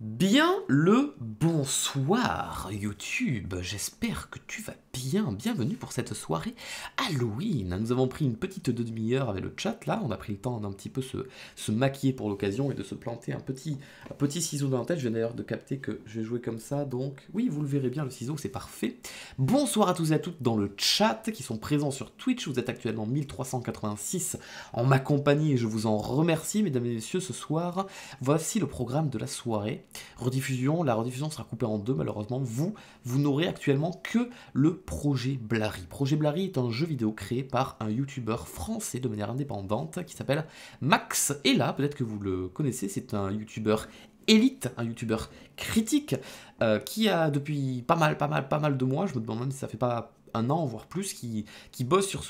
Bien le bonsoir YouTube, j'espère que tu vas bien, bienvenue pour cette soirée Halloween. Nous avons pris une petite demi-heure avec le chat là, on a pris le temps d'un petit peu se maquiller pour l'occasion et de se planter un petit ciseau dans la tête. Je viens d'ailleurs de capter que je vais jouer comme ça, donc oui vous le verrez bien le ciseau, c'est parfait. Bonsoir à tous et à toutes dans le chat qui sont présents sur Twitch, vous êtes actuellement 1386 en ma compagnie et je vous en remercie mesdames et messieurs. Ce soir, voici le programme de la soirée. Rediffusion, la rediffusion sera coupée en deux malheureusement, vous n'aurez actuellement que le Projet Blary. Projet Blary est un jeu vidéo créé par un youtubeur français de manière indépendante qui s'appelle Max, et là peut-être que vous le connaissez, c'est un youtubeur élite, un youtubeur critique qui a depuis pas mal de mois, je me demande même si ça fait pas un an voire plus, qui bosse sur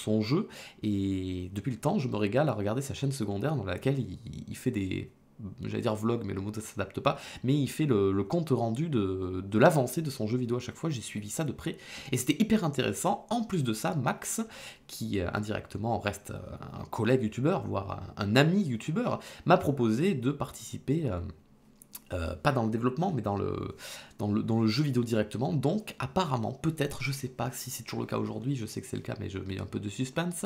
son jeu, et depuis le temps je me régale à regarder sa chaîne secondaire dans laquelle il fait des, j'allais dire vlog, mais le mot ne s'adapte pas, mais il fait le compte rendu de l'avancée de son jeu vidéo à chaque fois. J'ai suivi ça de près, et c'était hyper intéressant. En plus de ça, Max, qui indirectement reste un collègue youtubeur, voire un ami youtubeur, m'a proposé de participer... pas dans le développement, mais dans le jeu vidéo directement. Donc, apparemment, peut-être, je sais pas si c'est toujours le cas aujourd'hui, je sais que c'est le cas, mais je mets un peu de suspense.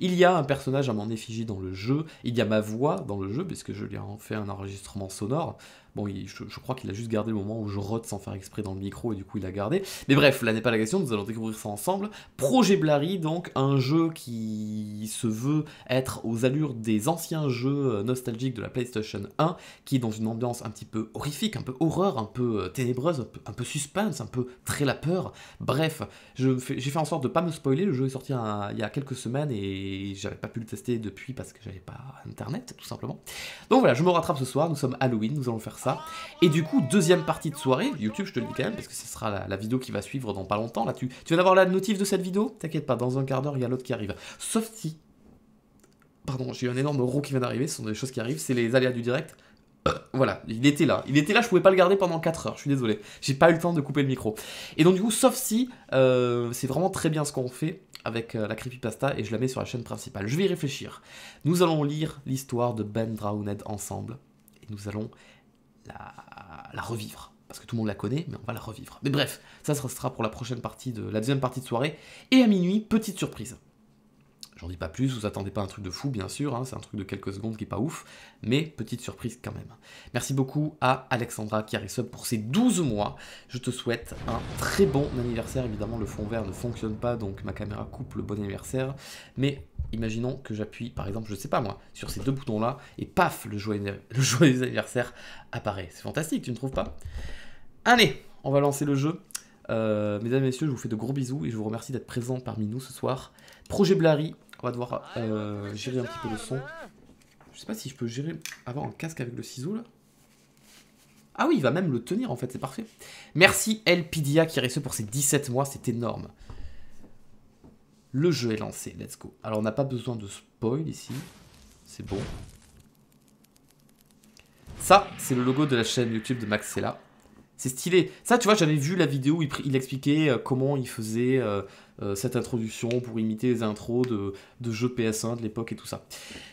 Il y a un personnage à mon effigie dans le jeu, il y a ma voix dans le jeu, puisque je lui ai fait un enregistrement sonore. Bon, je crois qu'il a juste gardé le moment où je rote sans faire exprès dans le micro, et du coup il a gardé. Mais bref, là n'est pas la question, nous allons découvrir ça ensemble. Projet Blary, donc, un jeu qui se veut être aux allures des anciens jeux nostalgiques de la PlayStation 1, qui est dans une ambiance un petit peu horrifique, un peu horreur, un peu ténébreuse, un peu suspense, un peu très la peur. Bref, j'ai fait en sorte de ne pas me spoiler. Le jeu est sorti il y a quelques semaines et j'avais pas pu le tester depuis parce que j'avais pas internet, tout simplement. Donc voilà, je me rattrape ce soir, nous sommes Halloween, nous allons faire ça. Et du coup, deuxième partie de soirée, YouTube je te le dis quand même, parce que ce sera la vidéo qui va suivre dans pas longtemps. Là, tu viens d'avoir la notif de cette vidéo? T'inquiète pas, dans un quart d'heure, il y a l'autre qui arrive. Sauf si... Pardon, j'ai eu un énorme roux qui vient d'arriver, ce sont des choses qui arrivent, c'est les aléas du direct. Voilà, il était là, je pouvais pas le garder pendant 4 heures, je suis désolé, j'ai pas eu le temps de couper le micro. Et donc du coup, sauf si, c'est vraiment très bien ce qu'on fait avec la creepypasta, et je la mets sur la chaîne principale. Je vais y réfléchir. Nous allons lire l'histoire de Ben Drowned ensemble, et nous allons la revivre. Parce que tout le monde la connaît, mais on va la revivre. Mais bref, ça sera pour la prochaine partie la deuxième partie de soirée. Et à minuit, petite surprise. J'en dis pas plus, vous attendez pas un truc de fou bien sûr, hein, c'est un truc de quelques secondes qui est pas ouf, mais petite surprise quand même. Merci beaucoup à Alexandra qui a resub pour ses 12 mois, je te souhaite un très bon anniversaire. Évidemment le fond vert ne fonctionne pas, donc ma caméra coupe le bon anniversaire, mais imaginons que j'appuie par exemple, je sais pas moi, sur ces deux boutons là, et paf, le joyeux anniversaire apparaît. C'est fantastique, tu ne trouves pas? Allez, on va lancer le jeu. Mesdames et messieurs, je vous fais de gros bisous et je vous remercie d'être présents parmi nous ce soir. Projet Blary, on va devoir gérer un petit peu le son. Je sais pas si je peux gérer, avoir un casque avec le ciseau là. Ah oui, il va même le tenir en fait, c'est parfait. Merci Elpidia qui a reçu pour ses 17 mois, c'est énorme. Le jeu est lancé, let's go. Alors on n'a pas besoin de spoil ici, c'est bon. Ça, c'est le logo de la chaîne YouTube de Maxella. C'est stylé. Ça, tu vois, j'avais vu la vidéo où il expliquait comment il faisait cette introduction pour imiter les intros de jeux PS1 de l'époque et tout ça.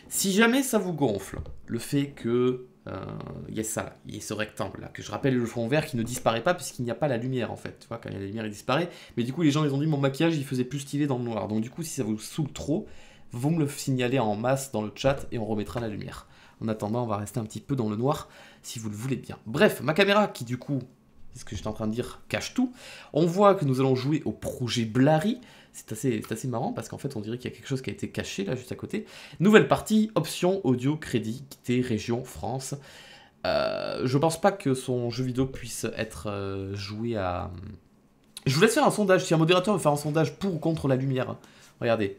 Si jamais ça vous gonfle, le fait que il y a ça, là, il y a ce rectangle là, que je rappelle le fond vert qui ne disparaît pas puisqu'il n'y a pas la lumière en fait. Tu vois, quand il y a la lumière, il disparaît. Mais du coup, les gens, ils ont dit mon maquillage, il faisait plus stylé dans le noir. Donc du coup, si ça vous saoule trop, vous me le signalez en masse dans le chat et on remettra la lumière. En attendant, on va rester un petit peu dans le noir si vous le voulez bien. Bref, ma caméra qui du coup, c'est ce que j'étais en train de dire, cache tout. On voit que nous allons jouer au Projet Blary. C'est assez marrant parce qu'en fait on dirait qu'il y a quelque chose qui a été caché là juste à côté. Nouvelle partie, option, audio, crédit, quitter, région, France. Je pense pas que son jeu vidéo puisse être joué à... Je vous laisse faire un sondage, si un modérateur veut faire un sondage pour ou contre la lumière. Regardez,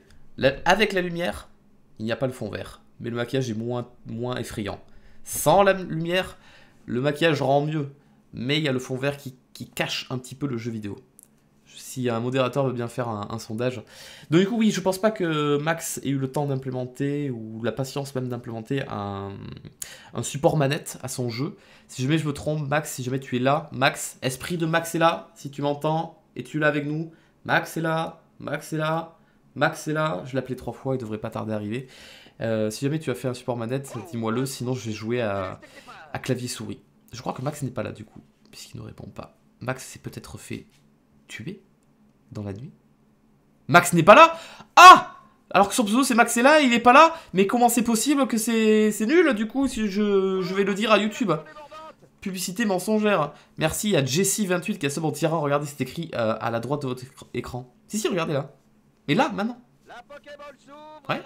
avec la lumière, il n'y a pas le fond vert, mais le maquillage est moins effrayant. Sans la lumière, le maquillage rend mieux, mais il y a le fond vert qui cache un petit peu le jeu vidéo. Si un modérateur veut bien faire un sondage. Donc du coup, oui, je pense pas que Max ait eu le temps d'implémenter, ou la patience même d'implémenter un support manette à son jeu. Si jamais je me trompe, Max, si jamais tu es là, Max, esprit de Max est là, si tu m'entends, et tu es là avec nous, Max est là, Max est là, Max est là, je l'ai appelé 3 fois, il devrait pas tarder à arriver. Si jamais tu as fait un support manette, dis-moi-le, sinon je vais jouer à clavier souris. Je crois que Max n'est pas là du coup, puisqu'il ne répond pas. Max s'est peut-être fait tuer dans la nuit. Max n'est pas là? Ah! Alors que son pseudo c'est Max est là, il est pas là? Mais comment c'est possible que c'est nul du coup si je vais le dire à YouTube? Publicité mensongère. Merci à Jessie28 qui a sub en tirant. Regardez, c'est écrit à la droite de votre écran. Si, regardez là. Et là, maintenant. Ouais.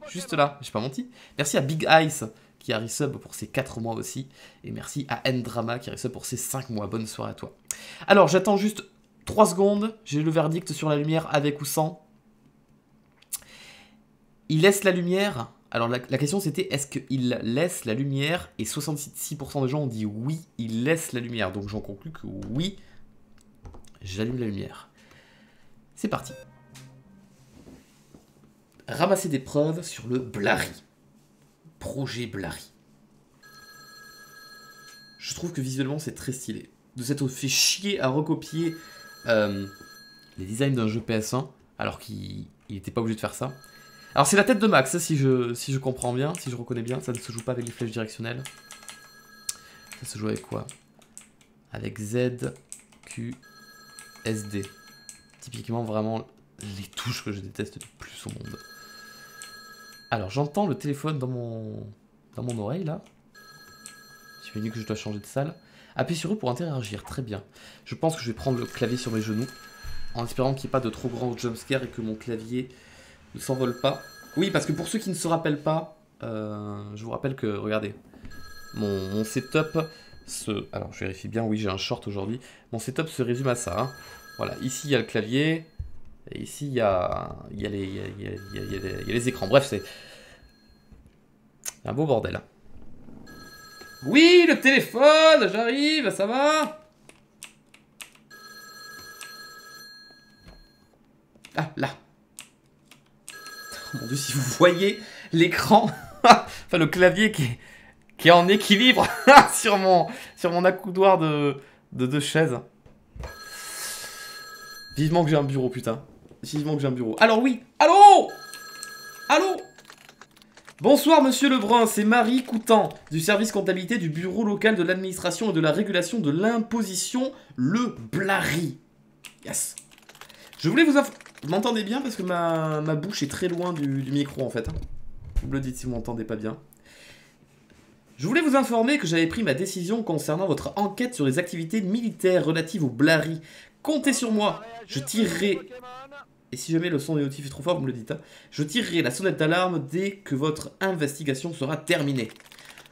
Juste là, j'ai pas menti. Merci à Big Ice qui a resub pour ses 4 mois aussi. Et merci à Ndrama qui a resub pour ses 5 mois. Bonne soirée à toi. Alors, j'attends juste 3 secondes. J'ai le verdict sur la lumière avec ou sans. Il laisse la lumière. Alors la question c'était est-ce qu'il laisse la lumière? Et 66% des gens ont dit oui, il laisse la lumière. Donc j'en conclus que oui, j'allume la lumière. C'est parti. Ramasser des preuves sur le Blary. Projet Blary. Je trouve que visuellement c'est très stylé. De s'être fait chier à recopier les designs d'un jeu PS1 alors qu'il n'était pas obligé de faire ça. Alors c'est la tête de Max, si je comprends bien, si je reconnais bien. Ça ne se joue pas avec les flèches directionnelles. Ça se joue avec quoi? Avec Z, Q, SD. Typiquement vraiment les touches que je déteste le plus au monde. Alors j'entends le téléphone dans mon oreille là. J'ai vu que je dois changer de salle. Appuie sur eux pour interagir, très bien. Je pense que je vais prendre le clavier sur mes genoux. En espérant qu'il n'y ait pas de trop grands jumpscares et que mon clavier ne s'envole pas. Oui, parce que pour ceux qui ne se rappellent pas, je vous rappelle que, regardez, mon setup alors, je vérifie bien, oui, j'ai un short aujourd'hui. Mon setup se résume à ça. Hein. Voilà, ici, il y a le clavier. Et ici, il y a les écrans. Bref, c'est un beau bordel. Hein. Oui, le téléphone, j'arrive, ça va? Ah, là. Oh mon dieu, si vous voyez l'écran, enfin le clavier qui est en équilibre sur mon accoudoir de chaise. Vivement que j'ai un bureau, putain. Vivement que j'ai un bureau. Alors oui, allô? Allô? Bonsoir monsieur Lebrun, c'est Marie Coutan du service comptabilité du bureau local de l'administration et de la régulation de l'imposition, le Blary. Yes. Je voulais vous informer. Vous m'entendez bien parce que ma bouche est très loin du micro en fait. Vous me le dites si vous m'entendez pas bien. Je voulais vous informer que j'avais pris ma décision concernant votre enquête sur les activités militaires relatives au Blary. Comptez sur moi, je tirerai... Et si jamais le son des notifs est trop fort, vous me le dites. Hein. Je tirerai la sonnette d'alarme dès que votre investigation sera terminée.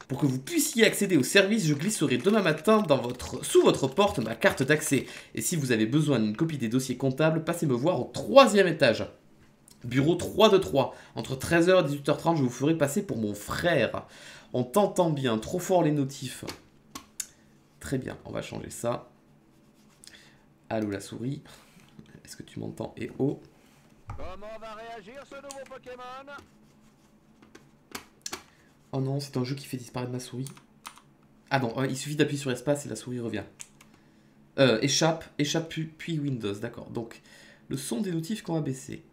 Pour que vous puissiez accéder au service, je glisserai demain matin sous votre porte ma carte d'accès. Et si vous avez besoin d'une copie des dossiers comptables, passez me voir au 3e étage. Bureau 3 de 3. Entre 13h et 18h30, je vous ferai passer pour mon frère. On t'entend bien, trop fort les notifs. Très bien, on va changer ça. Allô la souris. Est-ce que tu m'entends? Et oh. Comment va réagir ce nouveau Pokémon? Oh non, c'est un jeu qui fait disparaître ma souris. Ah non, il suffit d'appuyer sur espace et la souris revient. Échappe puis Windows, d'accord. Donc, le son des notifs qu'on va baisser.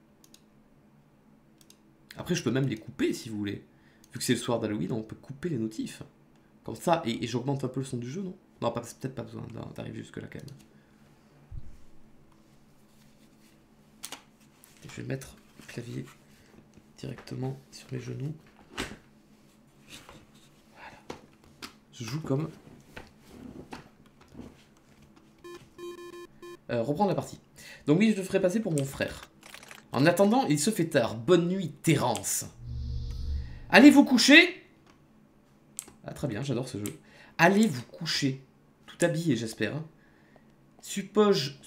Après, je peux même les couper si vous voulez. Vu que c'est le soir d'Halloween, on peut couper les notifs. Comme ça, et j'augmente un peu le son du jeu, non? Non, peut-être pas besoin d'arriver jusque là quand même. Et je vais mettre le clavier directement sur mes genoux. Je joue comme... reprendre la partie. Donc oui, je le ferai passer pour mon frère. En attendant, il se fait tard. Bonne nuit, Terence. Allez vous coucher. Ah très bien, j'adore ce jeu. Allez vous coucher. Tout habillé, j'espère. Hein. Suppose-je...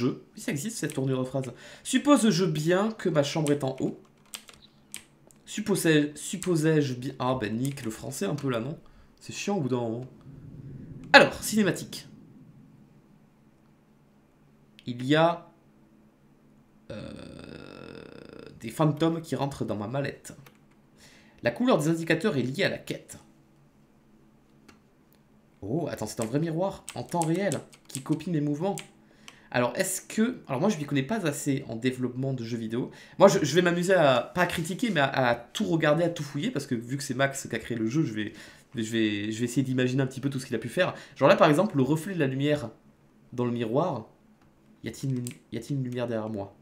Oui, ça existe cette tournure de phrase. Suppose-je bien que ma chambre est en haut. Supposais-je bien... Ah ben nique le français un peu là, non? C'est chiant au bout d'un moment. Alors, cinématique. Il y a... des fantômes qui rentrent dans ma mallette. La couleur des indicateurs est liée à la quête. Oh, attends, c'est un vrai miroir en temps réel qui copie mes mouvements. Alors, est-ce que... Alors, moi, je m'y connais pas assez en développement de jeux vidéo. Moi, je vais m'amuser à... Pas à critiquer, mais à tout regarder, à tout fouiller, parce que vu que c'est Max qui a créé le jeu, je vais essayer d'imaginer un petit peu tout ce qu'il a pu faire. Genre là, par exemple, le reflet de la lumière dans le miroir. Y a-t-il une lumière derrière moi?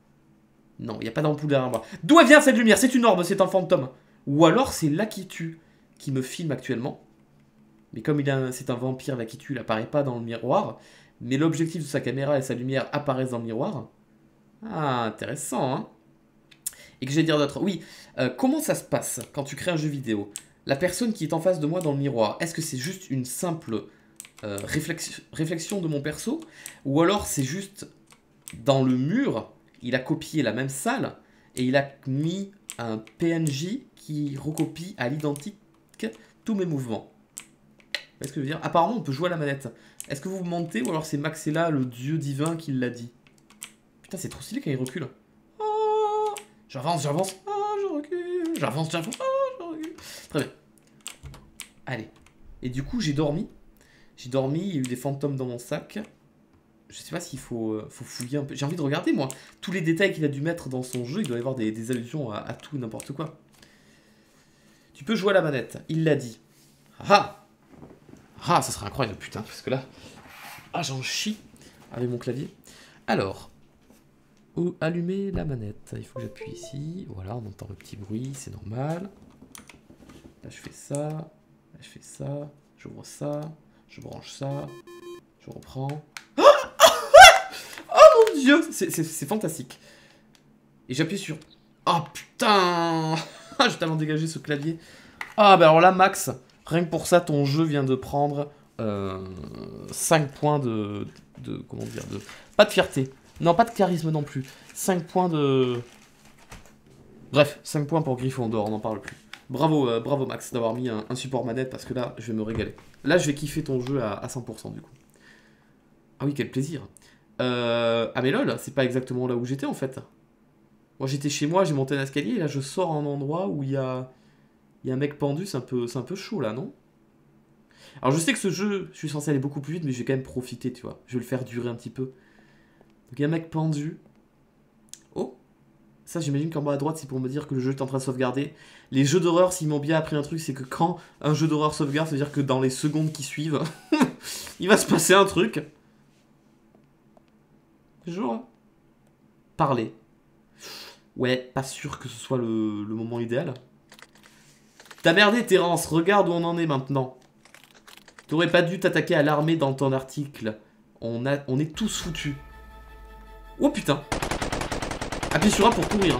Non, il n'y a pas d'ampoule derrière moi. D'où elle vient cette lumière? C'est une orbe, c'est un fantôme. Ou alors, c'est Lakitu qui me filme actuellement. Mais comme c'est un vampire, Lakitu, il apparaît pas dans le miroir. Mais l'objectif de sa caméra et sa lumière apparaissent dans le miroir. Ah, intéressant, hein. Et que j'ai dire d'autre? Oui, comment ça se passe quand tu crées un jeu vidéo? La personne qui est en face de moi dans le miroir, est-ce que c'est juste une simple réflexion de mon perso? Ou alors c'est juste dans le mur, il a copié la même salle et il a mis un PNJ qui recopie à l'identique tous mes mouvements? Vous voyez ce que je veux dire? Apparemment, on peut jouer à la manette. Est-ce que vous me mentez ou alors c'est Maxella, le dieu divin, qui l'a dit? Putain, c'est trop stylé quand il recule. Oh, j'avance, j'avance. Oh, je recule. J'avance, j'avance. Oh, je recule. Très bien. Allez. Et du coup, j'ai dormi. J'ai dormi, il y a eu des fantômes dans mon sac. Je sais pas s'il faut fouiller un peu. J'ai envie de regarder, moi. Tous les détails qu'il a dû mettre dans son jeu, il doit y avoir des allusions à tout, n'importe quoi. Tu peux jouer à la manette, il l'a dit. Ah! Ah, ça serait incroyable, putain, parce que là... Ah, j'en chie avec mon clavier. Alors, où allumer la manette? Il faut que j'appuie ici. Voilà, on entend le petit bruit, c'est normal. Là, je fais ça. Là, je fais ça. J'ouvre ça. Je branche ça. Je reprends. Oh mon dieu! C'est fantastique. Et j'appuie sur... Oh putain! J'ai tellement dégagé ce clavier. Ah, bah alors là, Max... Rien que pour ça, ton jeu vient de prendre 5 points de... Comment dire pas de fierté. Non, pas de charisme non plus. 5 points de... Bref, 5 points pour Gryffondor, on n'en parle plus. Bravo, bravo Max d'avoir mis un support manette parce que là, je vais me régaler. Là, je vais kiffer ton jeu à 100% du coup. Ah oui, quel plaisir. Ah mais lol, c'est pas exactement là où j'étais en fait. Moi, j'étais chez moi, j'ai monté un escalier et là, je sors à un endroit où il y a un mec pendu, c'est un peu chaud là, non? Alors je sais que ce jeu, je suis censé aller beaucoup plus vite, mais je vais quand même profiter, tu vois. Je vais le faire durer un petit peu. Donc il y a un mec pendu. Oh! Ça, j'imagine qu'en bas à droite, c'est pour me dire que le jeu est en train de sauvegarder. Les jeux d'horreur, s'ils m'ont bien appris un truc, c'est que quand un jeu d'horreur sauvegarde, ça veut dire que dans les secondes qui suivent, il va se passer un truc. Genre... Parler. Ouais, pas sûr que ce soit le moment idéal. T'as merdé, Terence, regarde où on en est maintenant. T'aurais pas dû t'attaquer à l'armée dans ton article. On est tous foutus. Oh putain. Appuie sur A pour courir.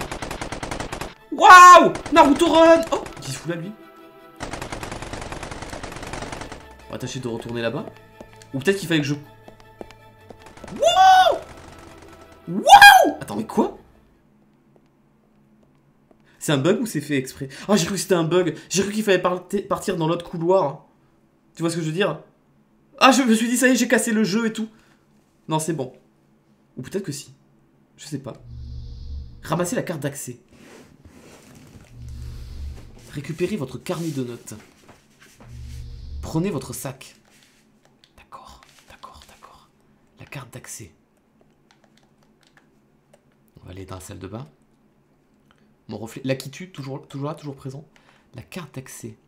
Waouh! Naruto Run! Oh, qui se fout là, lui? On va tâcher de retourner là-bas. Ou peut-être qu'il fallait que je... Waouh! Waouh! Attends, mais quoi? C'est un bug ou c'est fait exprès? Oh, j'ai cru que c'était un bug. J'ai cru qu'il fallait partir dans l'autre couloir. Tu vois ce que je veux dire? Ah, je me suis dit, ça y est, j'ai cassé le jeu et tout. Non, c'est bon. Ou peut-être que si. Je sais pas. Ramassez la carte d'accès. Récupérez votre carnet de notes. Prenez votre sac. D'accord, d'accord, d'accord. La carte d'accès. On va aller dans la salle de bain. Mon reflet. Lakitu, toujours là, toujours présent. La carte d'accès.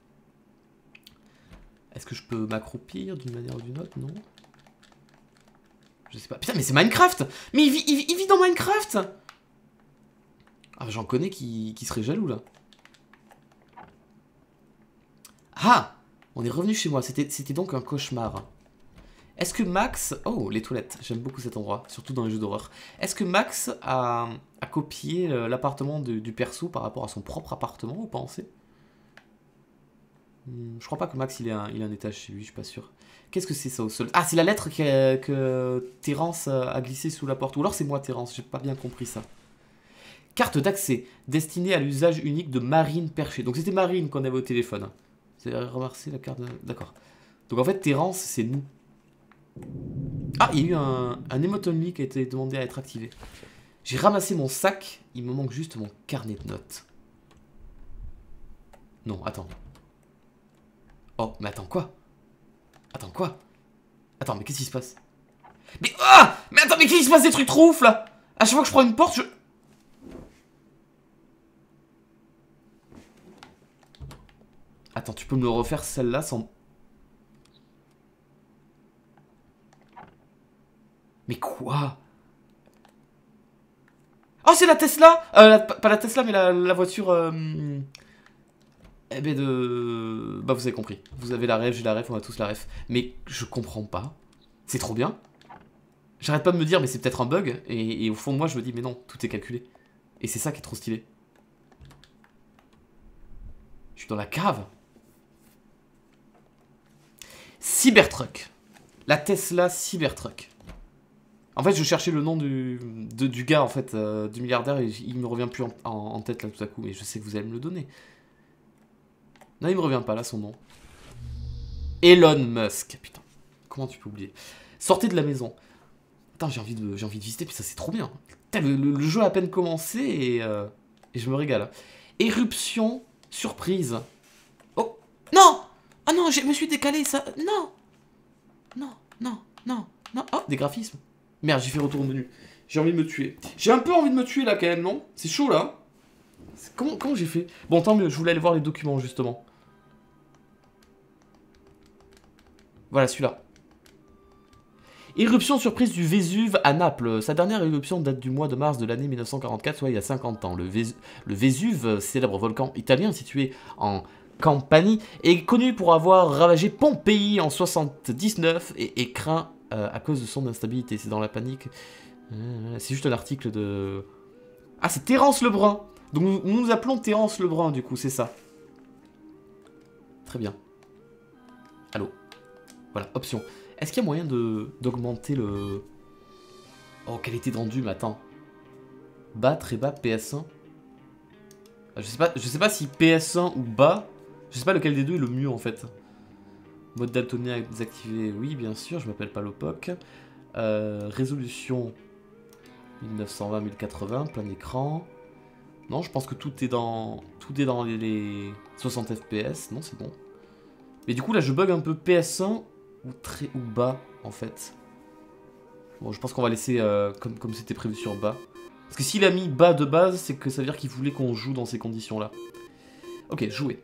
Est-ce que je peux m'accroupir d'une manière ou d'une autre? Non. Je sais pas. Putain, mais c'est Minecraft! Mais il vit dans Minecraft! Ah, j'en connais qui seraient jaloux, là. Ah! On est revenu chez moi. C'était donc un cauchemar. Est-ce que Max... Oh, les toilettes. J'aime beaucoup cet endroit, surtout dans les jeux d'horreur. Est-ce que Max a copié l'appartement du perso par rapport à son propre appartement, vous pensez? Je crois pas que Max il a un étage chez lui, je suis pas sûr. Qu'est-ce que c'est ça au sol? Ah, c'est la lettre que Terence a glissée sous la porte. Ou alors c'est moi Terence, j'ai pas bien compris ça. Carte d'accès, destinée à l'usage unique de Marine perchée. Donc c'était Marine qu'on avait au téléphone. Vous avez remarqué la carte de... D'accord. Donc en fait Terence c'est nous. Ah, il y a eu un emotonly qui a été demandé à être activé. J'ai ramassé mon sac, il me manque juste mon carnet de notes. Non, attends. Oh, mais attends, quoi? Attends, quoi? Attends, mais qu'est-ce qui se passe? Mais ah! Mais attends, mais qu'il se passe des trucs trop ouf là! À chaque fois que je prends une porte, je... Attends, tu peux me le refaire celle-là sans... Mais quoi? Oh, c'est la Tesla! Pas la Tesla, mais la voiture... Eh ben de... Bah vous avez compris. Vous avez la ref, j'ai la ref, on a tous la ref. Mais je comprends pas. C'est trop bien. J'arrête pas de me dire, mais c'est peut-être un bug. Et au fond de moi, je me dis, mais non, tout est calculé. Et c'est ça qui est trop stylé. Je suis dans la cave. Cybertruck. La Tesla Cybertruck. En fait, je cherchais le nom du gars, en fait, du milliardaire, et il me revient plus en tête, là, tout à coup. Mais je sais que vous allez me le donner. Non, il me revient pas, là, son nom. Elon Musk. Putain, comment tu peux oublier? Sortez de la maison. Putain, j'ai envie de visiter, puis ça, c'est trop bien. Putain, le jeu a à peine commencé, et je me régale. Éruption surprise. Oh, non! Ah non, je me suis décalé, ça... Non! Non, non, non, non. Oh, des graphismes. Merde, j'ai fait retour au menu. J'ai envie de me tuer. J'ai un peu envie de me tuer là quand même, non? C'est chaud là. Comment j'ai fait? Bon, tant mieux, je voulais aller voir les documents justement. Voilà celui-là. Éruption surprise du Vésuve à Naples. Sa dernière éruption date du mois de mars de l'année 1944, soit il y a 50 ans. Le Vésuve, célèbre volcan italien situé en Campanie, est connu pour avoir ravagé Pompéi en 79 et craint à cause de son instabilité. C'est dans la panique. C'est juste un article de... Ah, c'est Terence Lebrun. Donc nous appelons Terence Lebrun, du coup, c'est ça. Très bien. Allô. Voilà, option. Est-ce qu'il y a moyen d'augmenter le... Oh, qualité de rendu, mais attends. Bas, très bas, PS1. Je sais pas si PS1 ou bas. Je sais pas lequel des deux est le mieux, en fait. Mode daltonien désactivé, oui, bien sûr, je m'appelle pas Lopoc. Résolution 1920-1080, plein écran. Non, je pense que tout est dans les 60 FPS. Non, c'est bon. Mais du coup, là, je bug un peu PS1 ou bas, en fait. Bon, je pense qu'on va laisser comme c'était prévu sur bas. Parce que s'il a mis bas de base, c'est que ça veut dire qu'il voulait qu'on joue dans ces conditions-là. Ok, jouer.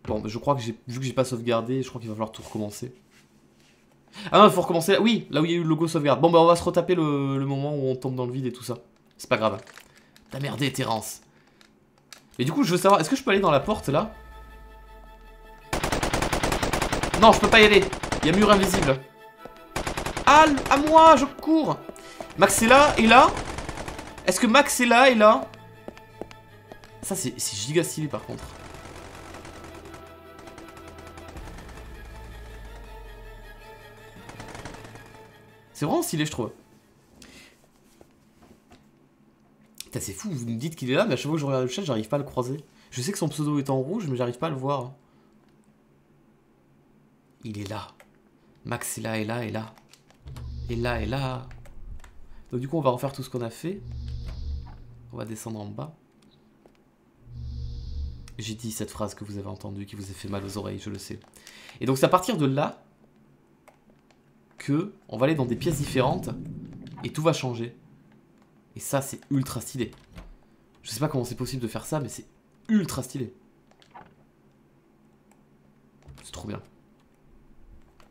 Bon, je crois que vu que j'ai pas sauvegardé, je crois qu'il va falloir tout recommencer. Ah non, il faut recommencer là. Oui, là où il y a eu le logo sauvegarde. Bon, bah on va se retaper le moment où on tombe dans le vide et tout ça. C'est pas grave. T'as merdé, Terence. Mais du coup, je veux savoir, est-ce que je peux aller dans la porte là? Non, je peux pas y aller. Il y a mur invisible. Ah, à moi, je cours. Max est là, et là. Est-ce que Max est là, et là? Ça, c'est giga stylé par contre. C'est vraiment stylé, je trouve. Putain, c'est fou, vous me dites qu'il est là, mais à chaque fois que je regarde le chat, j'arrive pas à le croiser. Je sais que son pseudo est en rouge, mais j'arrive pas à le voir. Il est là. Max est là, et là, et là. Et là, et là. Donc du coup, on va refaire tout ce qu'on a fait. On va descendre en bas. J'ai dit cette phrase que vous avez entendue, qui vous a fait mal aux oreilles, je le sais. Et donc c'est à partir de là que on va aller dans des pièces différentes et tout va changer. Et ça, c'est ultra stylé. Je sais pas comment c'est possible de faire ça, mais c'est ultra stylé. C'est trop bien.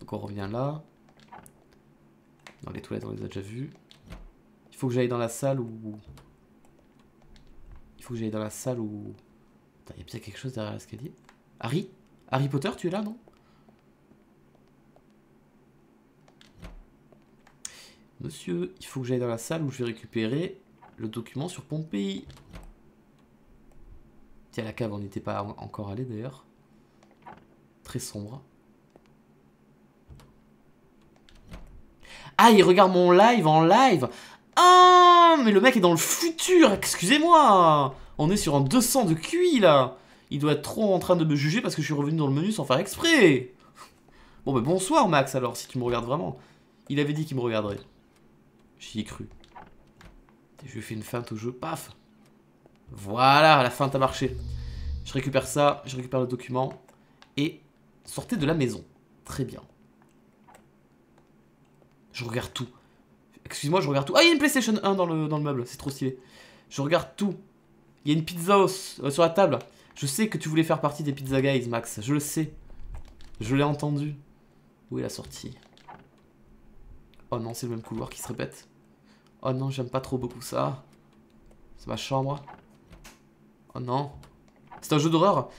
Donc on revient là. Dans les toilettes, on les a déjà vues. Il faut que j'aille dans la salle où... Il faut que j'aille dans la salle où... Attends, il y a bien quelque chose derrière l'escalier. Harry? Harry Potter, tu es là, non? Monsieur, il faut que j'aille dans la salle où je vais récupérer le document sur Pompéi. Tiens, la cave, on n'était pas encore allé d'ailleurs. Très sombre. Ah, il regarde mon live en live. Ah, mais le mec est dans le futur. Excusez-moi. On est sur un 200 de QI là. Il doit être trop en train de me juger parce que je suis revenu dans le menu sans faire exprès. Bon, bah bonsoir Max alors, si tu me regardes vraiment. Il avait dit qu'il me regarderait. J'y ai cru. Je lui ai fait une feinte au jeu. Paf. Voilà, la feinte a marché. Je récupère ça, je récupère le document. Et sortez de la maison. Très bien. Je regarde tout. Excuse-moi, je regarde tout. Ah, il y a une PlayStation 1 dans le meuble, c'est trop stylé. Je regarde tout. Il y a une pizza sur la table. Je sais que tu voulais faire partie des Pizza Guys, Max. Je le sais. Je l'ai entendu. Où est la sortie? Oh non, c'est le même couloir qui se répète. Oh non, j'aime pas trop beaucoup ça. C'est ma chambre. Oh non. C'est un jeu d'horreur?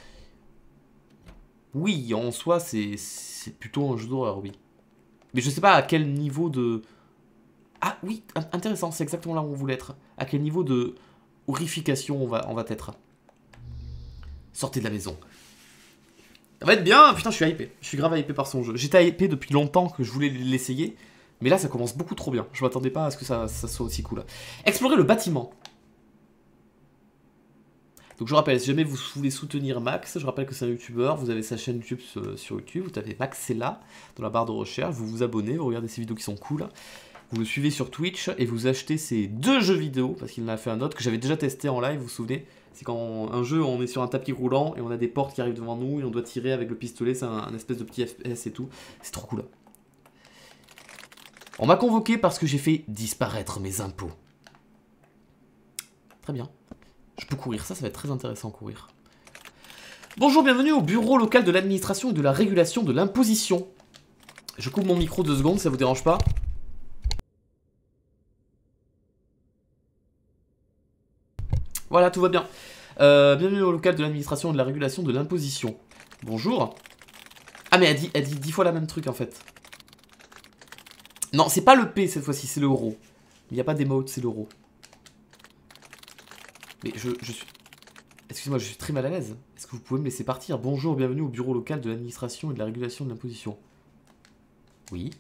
Oui, en soi, c'est plutôt un jeu d'horreur, oui. Mais je sais pas à quel niveau de... Ah oui, intéressant, c'est exactement là où on voulait être. À quel niveau de horrification on va être. Sortez de la maison. Ça va être bien, putain, je suis hypé. Je suis grave hypé par son jeu. J'étais hypé depuis longtemps que je voulais l'essayer. Mais là, ça commence beaucoup trop bien. Je m'attendais pas à ce que ça soit aussi cool. Explorer le bâtiment. Donc je rappelle, si jamais vous voulez soutenir Max, je rappelle que c'est un youtubeur, vous avez sa chaîne YouTube sur YouTube, vous tapez Maxella dans la barre de recherche, vous vous abonnez, vous regardez ses vidéos qui sont cool. Vous le suivez sur Twitch et vous achetez ces 2 jeux vidéo, parce qu'il en a fait un autre que j'avais déjà testé en live, vous vous souvenez. C'est quand un jeu, on est sur un tapis roulant et on a des portes qui arrivent devant nous et on doit tirer avec le pistolet, c'est un espèce de petit FPS et tout. C'est trop cool. On m'a convoqué parce que j'ai fait disparaître mes impôts. Très bien. Je peux courir, ça va être très intéressant courir. Bonjour, bienvenue au bureau local de l'administration et de la régulation de l'imposition. Je coupe mon micro 2 secondes, ça vous dérange pas? Voilà, tout va bien. Bienvenue au local de l'administration et de la régulation de l'imposition. Bonjour. Ah mais elle dit 10 fois la même truc en fait. Non, c'est pas le P cette fois-ci, c'est l'euro. Il n'y a pas d'émote, c'est l'euro. Mais je suis... Excusez-moi, je suis très mal à l'aise. Est-ce que vous pouvez me laisser partir? Bonjour, bienvenue au bureau local de l'administration et de la régulation de l'imposition. Oui.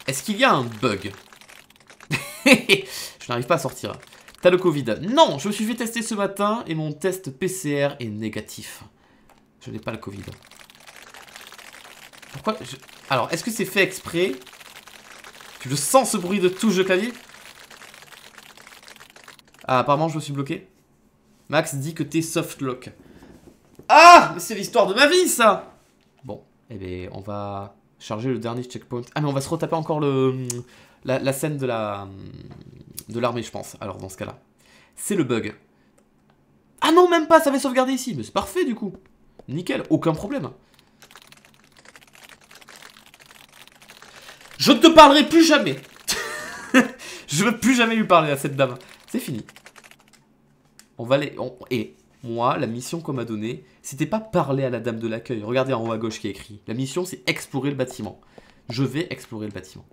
Est-ce qu'il y a un bug? Je n'arrive pas à sortir. T'as le Covid? Non, je me suis fait tester ce matin et mon test PCR est négatif. Je n'ai pas le Covid. Pourquoi Alors, est-ce que c'est fait exprès? Tu le sens ce bruit de touche de clavier? Ah, apparemment je me suis bloqué. Max dit que t'es softlock. Ah, mais c'est l'histoire de ma vie ça. Bon, eh bien on va charger le dernier checkpoint. Ah mais on va se retaper encore la scène de l'armée je pense. Alors dans ce cas là. C'est le bug. Ah non même pas, ça avait sauvegardé ici. Mais c'est parfait du coup. Nickel, aucun problème. Je ne te parlerai plus jamais. Je veux plus jamais lui parler à cette dame. C'est fini. On va aller... Et moi, la mission qu'on m'a donnée, c'était pas parler à la dame de l'accueil. Regardez en haut à gauche qui est écrit. La mission, c'est explorer le bâtiment. Je vais explorer le bâtiment.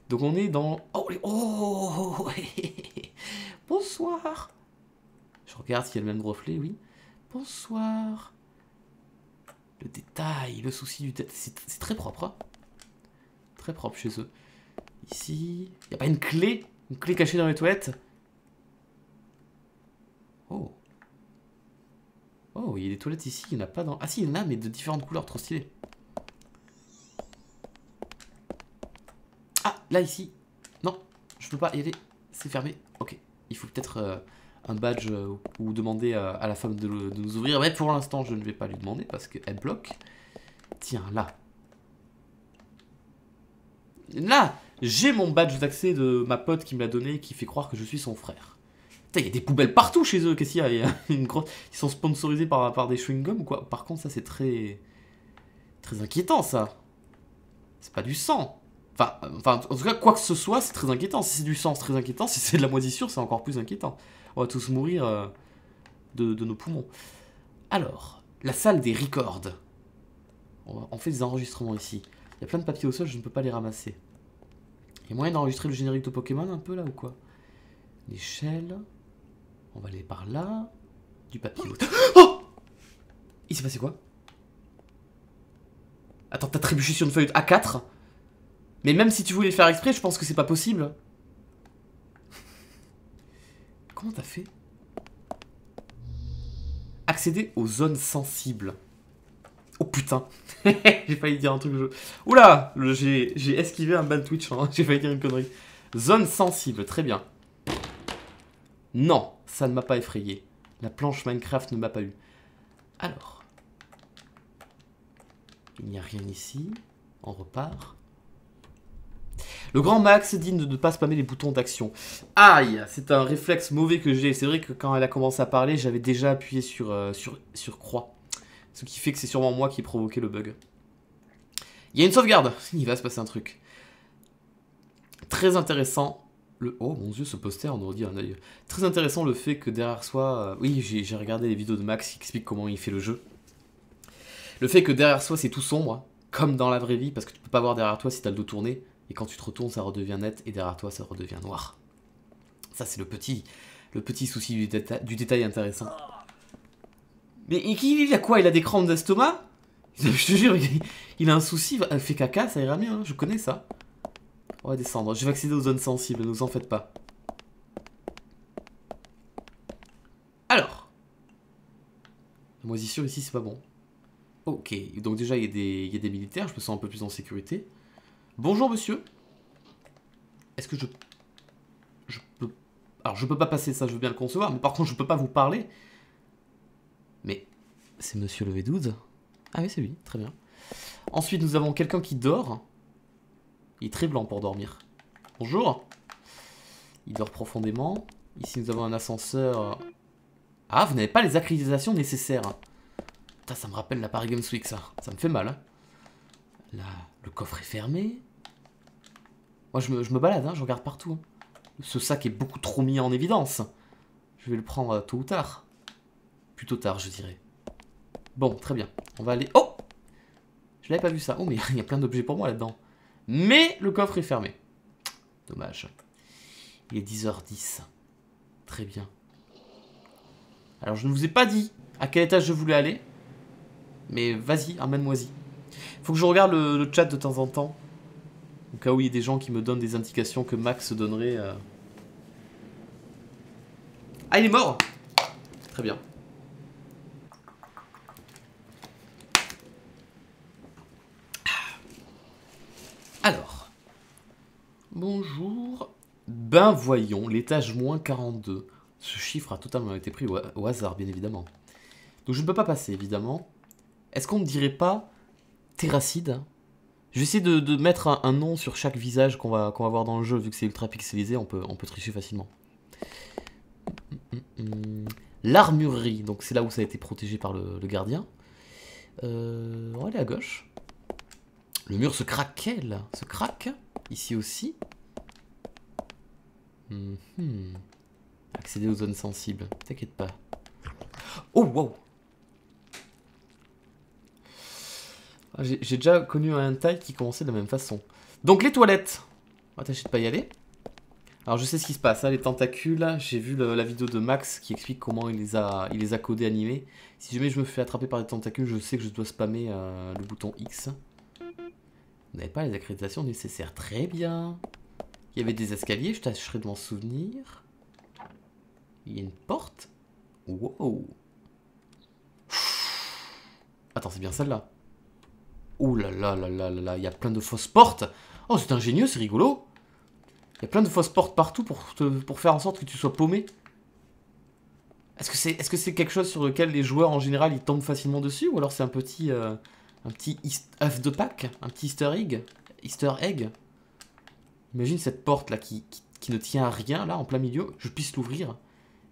Donc on est dans... Oh, bonsoir. Je regarde s'il y a le même reflet, oui. Bonsoir. Le détail, le souci du détail. C'est très propre, hein. Très propre chez eux. Ici... Il n'y a pas une clé? Une clé cachée dans les toilettes? Oh. Oh, il y a des toilettes ici, il n'y en a pas dans... Ah si, il y en a, mais de différentes couleurs, trop stylé. Ah, là, ici. Non, je peux pas y aller. C'est fermé. Ok. Il faut peut-être un badge ou demander à la femme de nous ouvrir. Mais pour l'instant, je ne vais pas lui demander parce qu'elle bloque. Tiens, là. Là, j'ai mon badge d'accès de ma pote qui me l'a donné, qui fait croire que je suis son frère. Putain, il y a des poubelles partout chez eux. Qu'est-ce qu'il y a? Il y a une grosse... Ils sont sponsorisés par des chewing-gums ou quoi? Par contre, ça, c'est très inquiétant, ça. C'est pas du sang. Enfin, en tout cas, quoi que ce soit, c'est très inquiétant. Si c'est du sang, c'est très inquiétant. Si c'est de la moisissure, c'est encore plus inquiétant. On va tous mourir de nos poumons. Alors, la salle des records. On fait des enregistrements ici. Il y a plein de papiers au sol, je ne peux pas les ramasser. Il y a moyen d'enregistrer le générique de Pokémon un peu là ou quoi? L'échelle. On va aller par là. Du papier. Oh! Il s'est passé quoi? Attends, t'as trébuché sur une feuille A4? Mais même si tu voulais le faire exprès, je pense que c'est pas possible. Comment t'as fait? Accéder aux zones sensibles. Oh putain. J'ai failli dire un truc. Oula, j'ai esquivé un ban Twitch. Hein. J'ai failli dire une connerie. Zone sensible, très bien. Non, ça ne m'a pas effrayé. La planche Minecraft ne m'a pas eu. Alors. Il n'y a rien ici. On repart. Le grand Max dit de ne pas spammer les boutons d'action. Aïe, c'est un réflexe mauvais que j'ai. C'est vrai que quand elle a commencé à parler, j'avais déjà appuyé sur croix. Ce qui fait que c'est sûrement moi qui ai provoqué le bug. Il y a une sauvegarde. Il va se passer un truc. Très intéressant. Oh mon dieu, ce poster, on aurait dit un œil. Très intéressant le fait que derrière soi... Oui, j'ai regardé les vidéos de Max qui expliquent comment il fait le jeu. Le fait que derrière soi, c'est tout sombre, comme dans la vraie vie, parce que tu peux pas voir derrière toi si t'as le dos tourné. Et quand tu te retournes, ça redevient net, et derrière toi, ça redevient noir. Ça, c'est le petit souci du détail intéressant. Mais il a quoi? Il a des crampes d'estomac? Je te jure, il a un souci. Il fait caca, ça ira mieux, hein, je connais ça. On va descendre. Je vais accéder aux zones sensibles, ne vous en faites pas. Alors. La moisissure ici, c'est pas bon. Ok, donc déjà, il y a des militaires, je me sens un peu plus en sécurité. Bonjour, monsieur. Est-ce que je peux... Alors, je peux pas passer ça, je veux bien le concevoir, mais par contre, je peux pas vous parler. Mais c'est monsieur le V12. Ah oui, c'est lui, très bien. Ensuite, nous avons quelqu'un qui dort. Il est très blanc pour dormir. Bonjour. Il dort profondément. Ici, nous avons un ascenseur. Ah, vous n'avez pas les accréditations nécessaires. Putain, ça me rappelle la Paris Games Week, ça. Ça me fait mal. Hein. Là, le coffre est fermé. Moi, je me balade, hein, je regarde partout. Hein. Ce sac est beaucoup trop mis en évidence. Je vais le prendre tôt ou tard. Plutôt tard, je dirais. Bon, très bien. On va aller... Oh! Je l'avais pas vu ça. Oh, mais il y a plein d'objets pour moi là-dedans. Mais le coffre est fermé. Dommage. Il est 10h10. Très bien. Alors, je ne vous ai pas dit à quel étage je voulais aller. Mais vas-y, emmène-moi-y. Faut que je regarde le chat de temps en temps. Au cas où il y a des gens qui me donnent des indications que Max donnerait. Ah, il est mort! Très bien. Alors. Bonjour. Ben voyons, l'étage moins 42. Ce chiffre a totalement été pris au hasard, bien évidemment. Donc je ne peux pas passer, évidemment. Est-ce qu'on ne dirait pas Terracide? Je vais essayer de mettre un nom sur chaque visage qu'on va voir dans le jeu, vu que c'est ultra pixelisé, on peut tricher facilement. L'armurerie, donc c'est là où ça a été protégé par le gardien. On va aller à gauche. Le mur se craquait, là. Se craque. Ici aussi. Accéder aux zones sensibles. T'inquiète pas. Oh, wow! J'ai déjà connu un hentai qui commençait de la même façon. Donc les toilettes. On va tâcher de pas y aller. Alors je sais ce qui se passe, hein, les tentacules. J'ai vu la vidéo de Max qui explique comment il les a codés animés. Si jamais je me fais attraper par des tentacules, je sais que je dois spammer le bouton X. Vous n'avez pas les accréditations nécessaires. Très bien. Il y avait des escaliers, je tâcherai de m'en souvenir. Il y a une porte. Wow. Attends, c'est bien celle-là. Ouh là là là là là là, il y a plein de fausses portes. Oh, c'est ingénieux, c'est rigolo. Il y a plein de fausses portes partout pour faire en sorte que tu sois paumé. Est-ce que c'est quelque chose sur lequel les joueurs en général ils tombent facilement dessus, ou alors c'est un petit œuf de Pâques, un petit Easter egg. Imagine cette porte là qui ne tient à rien là en plein milieu, je puisse l'ouvrir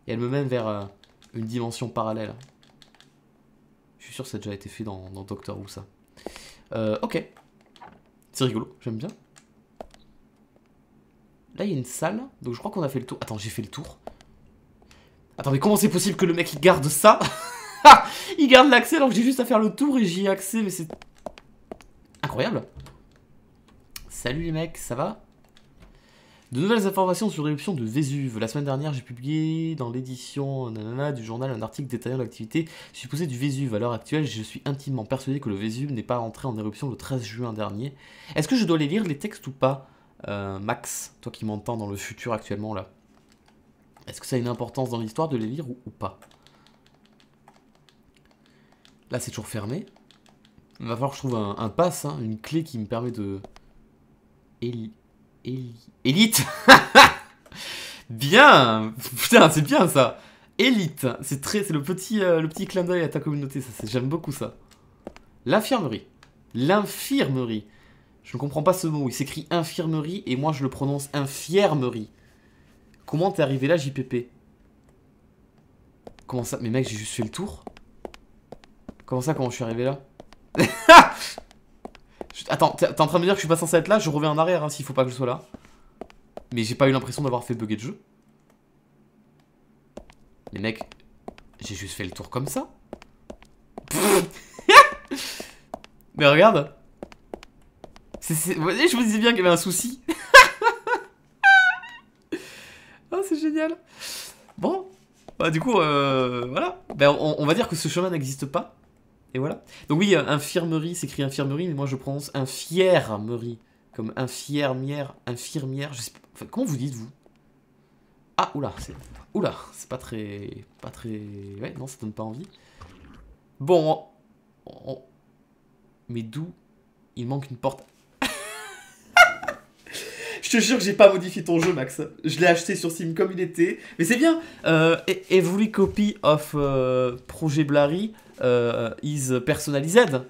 et elle me mène vers une dimension parallèle. Je suis sûr que ça a déjà été fait dans Doctor Who ça. Ok. C'est rigolo, j'aime bien. Là, il y a une salle. Donc, je crois qu'on a fait le tour. Attends, j'ai fait le tour. Attends, mais comment c'est possible que le mec, il garde ça? Il garde l'accès alors que j'ai juste à faire le tour et j'y ai accès. Mais c'est... incroyable. Salut les mecs, ça va? De nouvelles informations sur l'éruption de Vésuve. La semaine dernière, j'ai publié dans l'édition du journal un article détaillant l'activité supposée du Vésuve. À l'heure actuelle, je suis intimement persuadé que le Vésuve n'est pas entré en éruption le 13 juin dernier. Est-ce que je dois les lire, les textes, ou pas, Max, toi qui m'entends dans le futur actuellement, là? Est-ce que ça a une importance dans l'histoire de les lire ou pas? Là, c'est toujours fermé. Il va falloir que je trouve un pass, hein, une clé qui me permet de... Élite. Bien. Putain, c'est bien ça. Élite. C'est le petit clin d'œil à ta communauté. J'aime beaucoup ça. L'infirmerie. L'infirmerie. Je ne comprends pas ce mot. Il s'écrit infirmerie et moi je le prononce infirmerie. Comment t'es arrivé là, JPP? Comment ça? Mais mec, j'ai juste fait le tour. Comment ça, comment je suis arrivé là? Attends, t'es en train de me dire que je suis pas censé être là? Je reviens en arrière hein, s'il faut pas que je sois là. Mais j'ai pas eu l'impression d'avoir fait bugger le jeu. Mais mec, j'ai juste fait le tour comme ça. Mais regarde. Vous voyez, je me disais bien qu'il y avait un souci. Oh, c'est génial. Bon. Bah, du coup, voilà. Ben, on va dire que ce chemin n'existe pas. Et voilà. Donc oui, infirmerie, s'écrit infirmerie, mais moi je prononce infirmerie. Comme infirmière, je sais pas. Enfin, comment vous dites, vous? Ah, oula, c'est pas très... Ouais, non, ça donne pas envie. Bon, mais d'où il manque une porte? Je te jure que j'ai pas modifié ton jeu, Max. Je l'ai acheté sur Steam comme il était. Mais c'est bien. Every copy of Project Blary is personalized.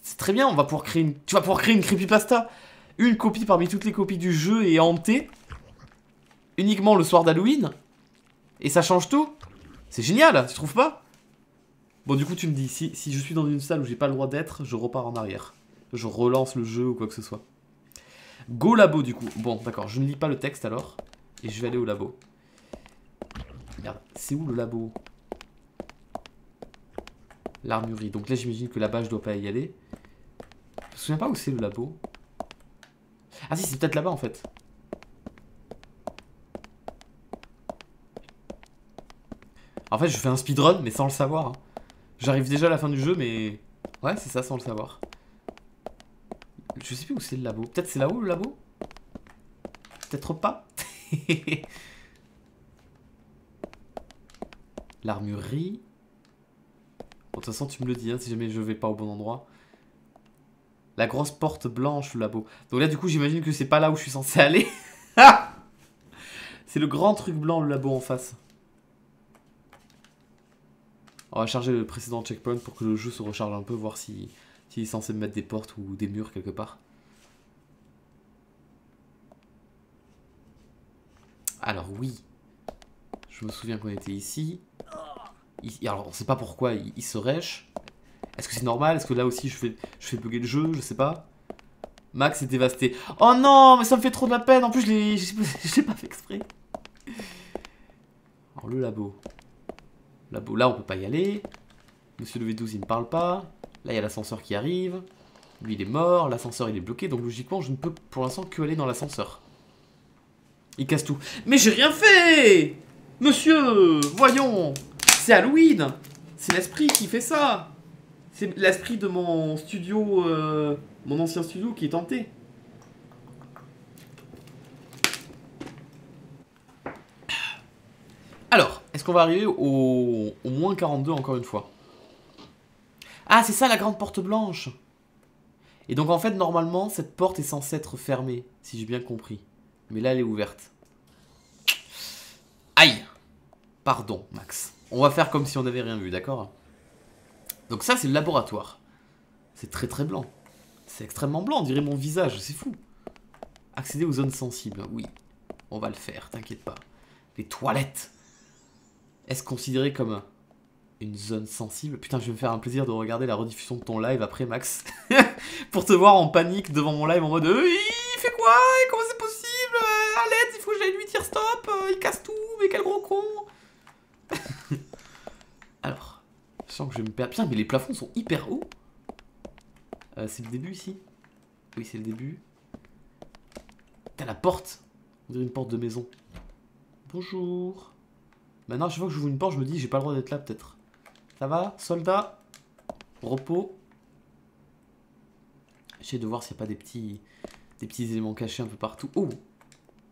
C'est très bien. On va pouvoir créer tu vas pouvoir créer une creepypasta. Une copie parmi toutes les copies du jeu est hantée. Uniquement le soir d'Halloween. Et ça change tout. C'est génial, tu trouves pas? Bon, du coup, tu me dis, si je suis dans une salle où j'ai pas le droit d'être, je repars en arrière. Je relance le jeu ou quoi que ce soit. Go labo du coup. Bon d'accord, je ne lis pas le texte alors. Et je vais aller au labo. Merde, c'est où le labo? L'armurerie. Donc là j'imagine que là-bas je dois pas y aller. Je me souviens pas où c'est le labo. Ah si, c'est peut-être là-bas en fait. En fait je fais un speedrun mais sans le savoir. Hein. J'arrive déjà à la fin du jeu mais... Ouais c'est ça, sans le savoir. Je sais plus où c'est le labo. Peut-être c'est là-haut le labo? Peut-être pas. L'armurerie. Bon, de toute façon, tu me le dis, hein, si jamais je vais pas au bon endroit. La grosse porte blanche, le labo. Donc là, du coup, j'imagine que c'est pas là où je suis censé aller. C'est le grand truc blanc, le labo en face. On va charger le précédent checkpoint pour que le jeu se recharge un peu, voir s'il est censé me mettre des portes ou des murs quelque part. Alors oui, je me souviens qu'on était ici. Alors on sait pas pourquoi il se rêche. Est-ce que c'est normal? Est-ce que là aussi je fais bugger le jeu? Je sais pas. Max est dévasté. Oh non, mais ça me fait trop de la peine. En plus je l'ai pas fait exprès. Alors le labo. Labo, là on peut pas y aller. Monsieur le V12 il me parle pas. Là il y a l'ascenseur qui arrive. Lui il est mort, l'ascenseur il est bloqué. Donc logiquement je ne peux pour l'instant que aller dans l'ascenseur. Il casse tout. Mais j'ai rien fait! Monsieur, voyons! C'est Halloween! C'est l'esprit qui fait ça! C'est l'esprit de mon studio, mon ancien studio qui est tenté. Alors, est-ce qu'on va arriver au moins 42 encore une fois? Ah, c'est ça la grande porte blanche! Et donc en fait, normalement, cette porte est censée être fermée, si j'ai bien compris. Mais là, elle est ouverte. Aïe! Pardon, Max. On va faire comme si on n'avait rien vu, d'accord? Donc ça, c'est le laboratoire. C'est très très blanc. C'est extrêmement blanc, on dirait mon visage, c'est fou. Accéder aux zones sensibles, oui. On va le faire, t'inquiète pas. Les toilettes. Est-ce considéré comme une zone sensible? Putain, je vais me faire un plaisir de regarder la rediffusion de ton live après, Max. Pour te voir en panique devant mon live en mode il fait quoi? Comment c'est possible? À l'aide, il faut que j'aille lui dire stop, il casse tout, mais quel gros con. Alors, je sens que je vais me perdre. Putain, mais les plafonds sont hyper hauts. C'est le début ici? Oui, c'est le début. T'as la porte. On dirait une porte de maison. Bonjour. Maintenant, chaque fois que j'ouvre une porte, je me dis j'ai pas le droit d'être là peut-être. Ça va, soldat? Repos. J'essaie de voir s'il n'y a pas des petits éléments cachés un peu partout. Oh!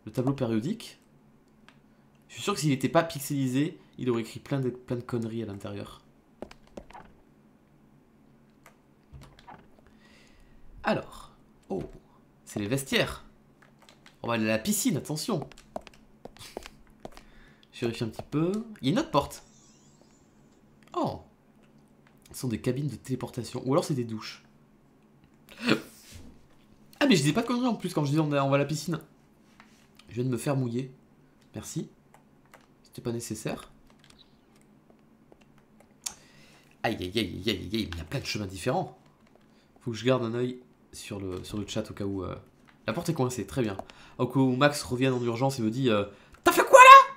Le tableau périodique. Je suis sûr que s'il n'était pas pixelisé, il aurait écrit plein de conneries à l'intérieur. Alors. Oh! C'est les vestiaires. On va aller à la piscine, attention. Je vérifie un petit peu. Il y a une autre porte. Oh. Ce sont des cabines de téléportation. Ou alors c'est des douches. Ah mais je disais pas de conneries en plus quand je disais on va à la piscine. Je viens de me faire mouiller. Merci. C'était pas nécessaire. Aïe aïe aïe aïe aïe aïe. Il y a plein de chemins différents. Faut que je garde un œil sur le chat au cas où... La porte est coincée, très bien. Au cas où Max revienne en urgence et me dit t'as fait quoi là?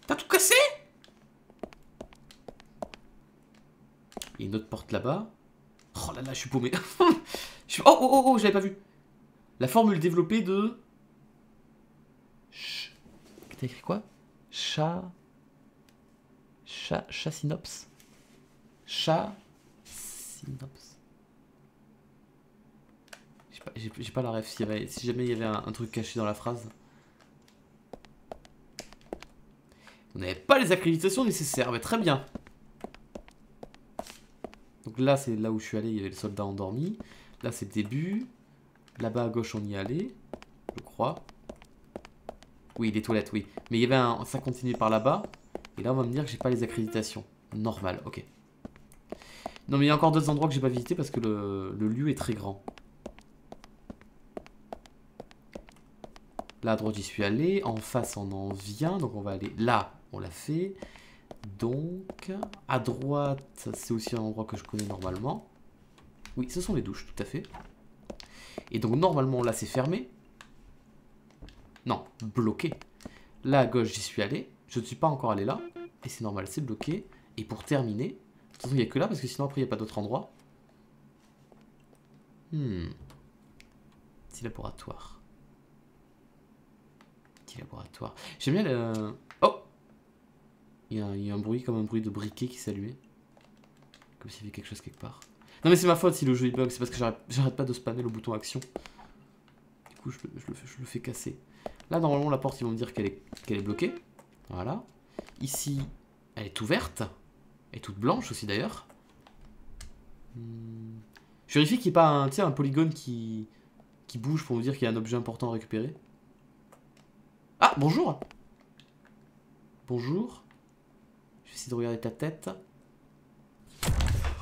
T'as tout cassé? Il y a une autre porte là-bas. Oh là là, je suis paumé. Oh, oh, oh, oh, je l'avais pas vu. La formule développée de... T'as écrit quoi? Synops. Synops. J'ai pas la ref. Si jamais il y avait un truc caché dans la phrase. Vous n'avez pas les accréditations nécessaires. Mais très bien. Donc là, c'est là où je suis allé. Il y avait le soldat endormi. Là, c'est le début. Là-bas à gauche, on y est allé. Je crois. Oui, les toilettes, oui. Mais il y avait un... Ça continue par là-bas. Et là, on va me dire que j'ai pas les accréditations. Normal, ok. Non, mais il y a encore d'autres endroits que j'ai pas visités parce que le lieu est très grand. Là, à droite, j'y suis allé. En face, on en vient. Donc, on va aller là. On l'a fait. Donc, à droite, c'est aussi un endroit que je connais normalement. Oui, ce sont les douches, tout à fait. Et donc, normalement, là, c'est fermé. Non, bloqué. Là, à gauche, j'y suis allé. Je ne suis pas encore allé là. Et c'est normal, c'est bloqué. Et pour terminer... De toute façon, il n'y a que là, parce que sinon, après, il n'y a pas d'autre endroit. Petit laboratoire. Petit laboratoire. J'aime bien le... Oh! Il y a un bruit comme un bruit de briquet qui s'allumait. Comme s'il y avait quelque chose quelque part. Non mais c'est ma faute si le jeu il bug, c'est parce que j'arrête pas de spammer le bouton action. Du coup je le fais casser. Là normalement la porte ils vont me dire qu'elle est bloquée. Voilà. Ici elle est ouverte. Elle est toute blanche aussi d'ailleurs. Je vérifie qu'il n'y ait pas un polygone qui bouge pour me dire qu'il y a un objet important à récupérer. Ah bonjour. Bonjour. Je vais essayer de regarder ta tête.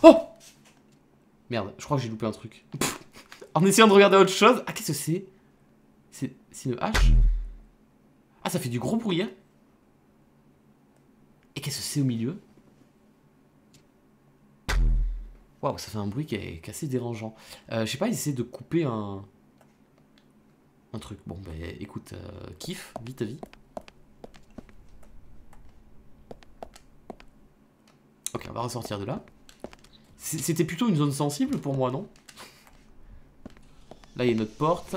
Oh! Merde, je crois que j'ai loupé un truc. En essayant de regarder autre chose. Ah, qu'est-ce que c'est? C'est une hache? Ah, ça fait du gros bruit, hein? Et qu'est-ce que c'est au milieu? Waouh, ça fait un bruit qui est assez dérangeant. Je sais pas, essayer de couper un truc. Bon, bah écoute, kiffe, vis ta vie. Ok, on va ressortir de là. C'était plutôt une zone sensible pour moi, non? Là, il y a une autre porte.